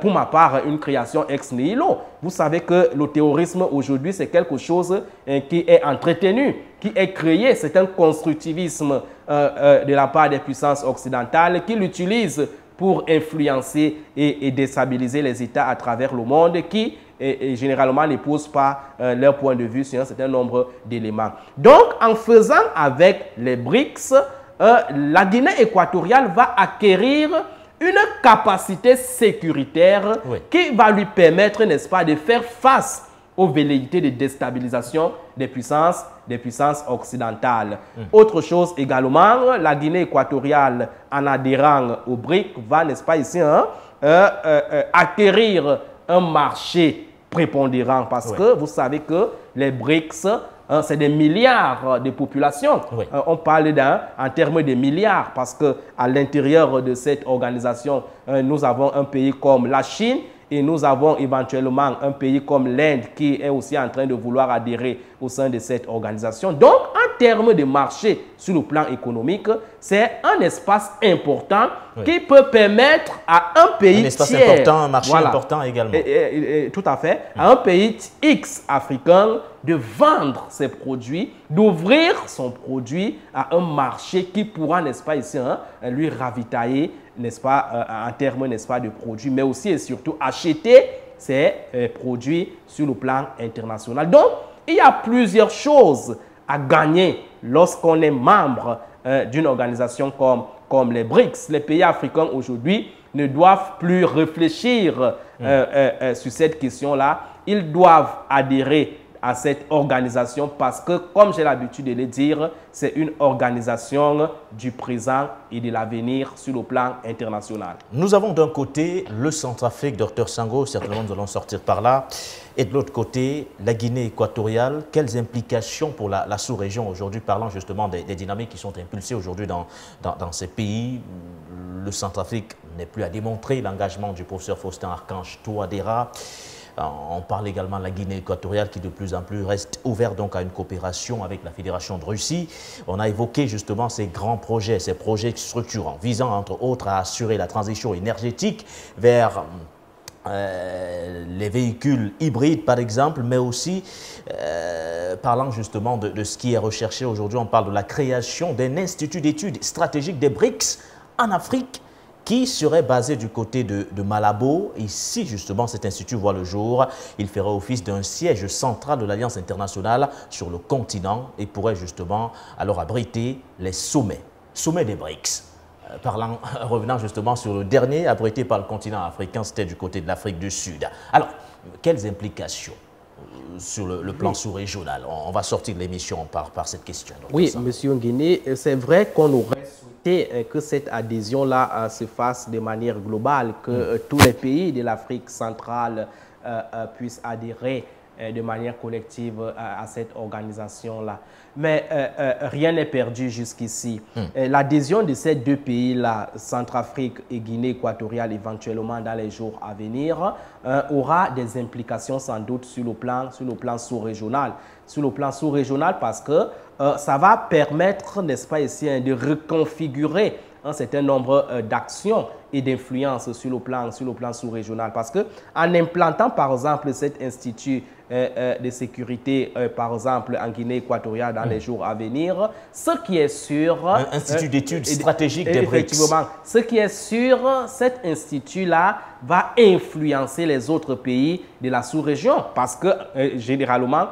pour ma part, une création ex nihilo. Vous savez que le terrorisme aujourd'hui, c'est quelque chose qui est entretenu, qui est créé. C'est un constructivisme de la part des puissances occidentales qui l'utilisent pour influencer et déstabiliser les États à travers le monde qui généralement ne posent pas leur point de vue sur un certain nombre d'éléments. Donc, en faisant avec les BRICS, la Guinée équatoriale va acquérir une capacité sécuritaire qui va lui permettre, n'est-ce pas, de faire face aux velléités de déstabilisation des puissances occidentales. Autre chose également, la Guinée équatoriale, en adhérant au BRIC, va, n'est-ce pas ici, acquérir un marché prépondérant parce que vous savez que les BRICS, c'est des milliards de populations. On parle en termes de milliards parce qu'à l'intérieur de cette organisation, nous avons un pays comme la Chine et nous avons éventuellement un pays comme l'Inde qui est aussi en train de vouloir adhérer au sein de cette organisation. Donc, en termes de marché sur le plan économique, c'est un espace important qui peut permettre à un pays tiers, important, un marché important également. Tout à fait. À un pays X africain de vendre ses produits, d'ouvrir son produit à un marché qui pourra, n'est-ce pas ici, lui ravitailler, n'est-ce pas, en termes, n'est-ce pas, de produits, mais aussi et surtout acheter ces produits sur le plan international. Donc, il y a plusieurs choses à gagner lorsqu'on est membre d'une organisation comme les BRICS. Les pays africains aujourd'hui ne doivent plus réfléchir sur cette question-là. Ils doivent adhérer à cette organisation parce que, comme j'ai l'habitude de le dire, c'est une organisation du présent et de l'avenir sur le plan international. Nous avons d'un côté le Centrafrique, Dr Sango, certainement nous allons sortir par là, et de l'autre côté, la Guinée équatoriale. Quelles implications pour la sous-région aujourd'hui, parlant justement des dynamiques qui sont impulsées aujourd'hui dans ces pays? Le Centrafrique n'est plus à démontrer, l'engagement du professeur Faustin Archange Touadéra. On parle également de la Guinée équatoriale qui de plus en plus reste ouverte donc à une coopération avec la Fédération de Russie. On a évoqué justement ces grands projets, ces projets structurants visant entre autres à assurer la transition énergétique vers les véhicules hybrides par exemple, mais aussi parlant justement de ce qui est recherché aujourd'hui, on parle de la création d'un institut d'études stratégiques des BRICS en Afrique, qui serait basé du côté de Malabo. Ici, justement, cet institut voit le jour. Il fera office d'un siège central de l'Alliance internationale sur le continent et pourrait justement alors abriter les sommets des BRICS. Revenant justement sur le dernier abrité par le continent africain, c'était du côté de l'Afrique du Sud. Alors, quelles implications sur le plan sous-régional? On va sortir de l'émission par cette question. Oui, M. Nguéné, c'est vrai qu'on aurait souhaité que cette adhésion-là se fasse de manière globale, que tous les pays de l'Afrique centrale puissent adhérer de manière collective à cette organisation-là. Mais rien n'est perdu jusqu'ici. L'adhésion de ces deux pays-là, Centrafrique et Guinée équatoriale, éventuellement dans les jours à venir, aura des implications sans doute sur le plan sous-régional. Sur le plan sous-régional parce que ça va permettre, n'est-ce pas ici, de reconfigurer un certain nombre d'actions et d'influences sur le plan sous-régional. Parce que en implantant par exemple cet institut de sécurité, par exemple en Guinée équatoriale dans les jours à venir, ce qui est sûr... Un institut d'études stratégiques des BRICS. Effectivement. Ce qui est sûr, cet institut-là va influencer les autres pays de la sous-région parce que généralement,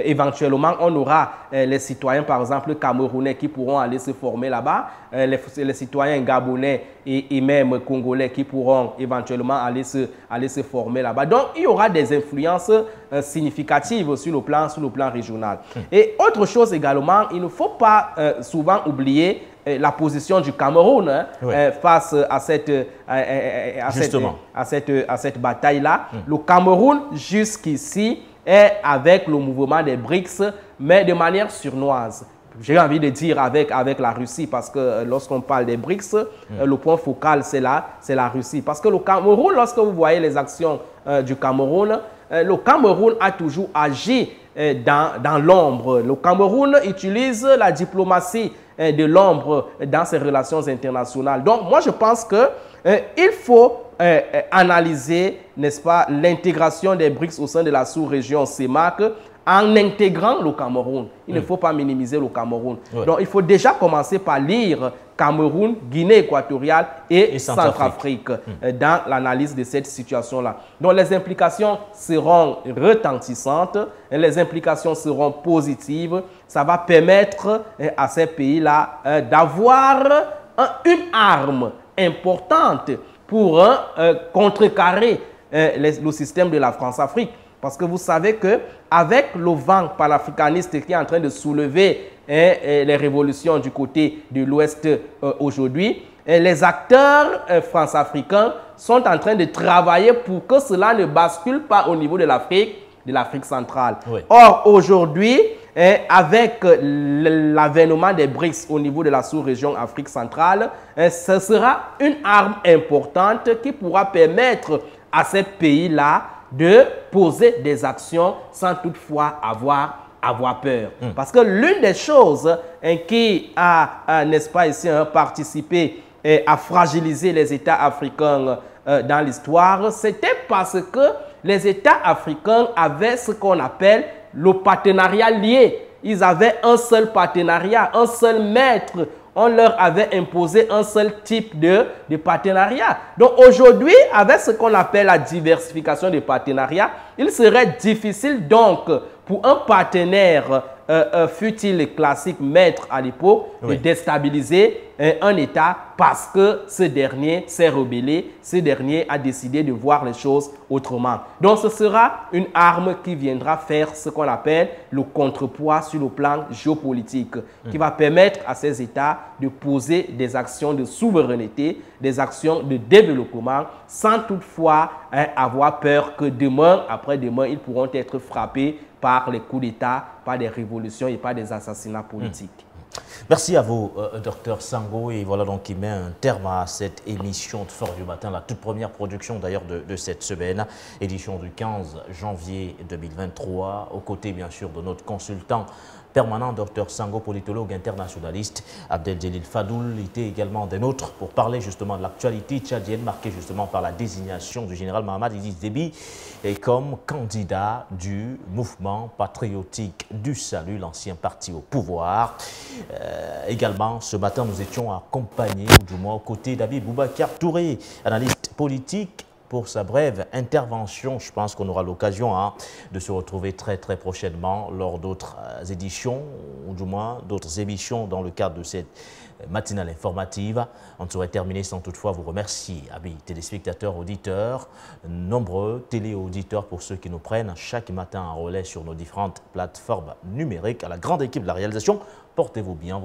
éventuellement, on aura les citoyens, par exemple, camerounais qui pourront aller se former là-bas, les citoyens gabonais et même congolais qui pourront éventuellement aller se former là-bas. Donc, il y aura des influences significatives sur le plan régional. Et autre chose également, il ne faut pas souvent oublier la position du Cameroun face à cette bataille-là. Le Cameroun, jusqu'ici, est avec le mouvement des BRICS, mais de manière surnoise. J'ai envie de dire avec la Russie, parce que lorsqu'on parle des BRICS, le point focal, c'est la Russie. Parce que le Cameroun, lorsque vous voyez les actions du Cameroun, le Cameroun a toujours agi dans l'ombre. Le Cameroun utilise la diplomatie de l'ombre dans ses relations internationales. Donc, moi, je pense qu'il faut analyser, n'est-ce pas, l'intégration des BRICS au sein de la sous-région CEMAC en intégrant le Cameroun. Il ne faut pas minimiser le Cameroun. Donc, il faut déjà commencer par lire Cameroun, Guinée équatoriale et Centrafrique dans l'analyse de cette situation-là. Donc, les implications seront retentissantes, les implications seront positives. Ça va permettre à ces pays-là d'avoir une arme importante pour contrecarrer le système de la France-Afrique. Parce que vous savez qu'avec le vent panafricaniste qui est en train de soulever les révolutions du côté de l'Ouest aujourd'hui, les acteurs france-africains sont en train de travailler pour que cela ne bascule pas au niveau de l'Afrique centrale. Oui. Or, aujourd'hui, avec l'avènement des BRICS au niveau de la sous-région Afrique centrale, ce sera une arme importante qui pourra permettre à ces pays-là de poser des actions sans toutefois avoir peur. Parce que l'une des choses qui a, n'est-ce pas ici, participé à fragiliser les États africains dans l'histoire, c'était parce que les États africains avaient ce qu'on appelle le partenariat lié. Ils avaient un seul partenariat, un seul maître. On leur avait imposé un seul type de partenariat. Donc aujourd'hui, avec ce qu'on appelle la diversification des partenariats, il serait difficile donc pour un partenaire, fut-il classique maître à l'époque, de déstabiliser un État parce que ce dernier s'est rebellé, ce dernier a décidé de voir les choses autrement. Donc ce sera une arme qui viendra faire ce qu'on appelle le contrepoids sur le plan géopolitique, qui va permettre à ces États de poser des actions de souveraineté, des actions de développement, sans toutefois avoir peur que demain, après-demain, ils pourront être frappés par les coups d'État, par des révolutions et par des assassinats politiques. Merci à vous, Dr Sango. Et voilà donc qui met un terme à cette émission de Fort du Matin, la toute première production d'ailleurs de cette semaine, édition du 15 janvier 2023, aux côtés bien sûr de notre consultant permanent, Dr Sango, politologue internationaliste. Abdel-Djelil Fadoul était également des nôtres pour parler justement de l'actualité tchadienne, marquée justement par la désignation du général Mahamat Idriss Déby et comme candidat du mouvement patriotique du salut, l'ancien parti au pouvoir. Également, ce matin, nous étions accompagnés, ou du moins aux côtés d'Habib Boubacar Touré, analyste politique, pour sa brève intervention. Je pense qu'on aura l'occasion de se retrouver très prochainement lors d'autres éditions, ou du moins d'autres émissions dans le cadre de cette matinale informative. On ne saurait terminer sans toutefois vous remercier, amis téléspectateurs, auditeurs, nombreux téléauditeurs pour ceux qui nous prennent chaque matin en relais sur nos différentes plateformes numériques. À la grande équipe de la réalisation, portez-vous bien,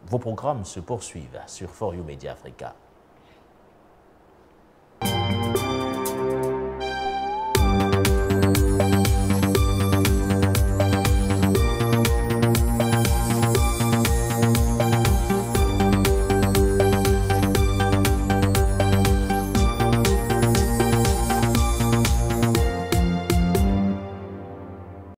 vos programmes se poursuivent sur For You Media Africa.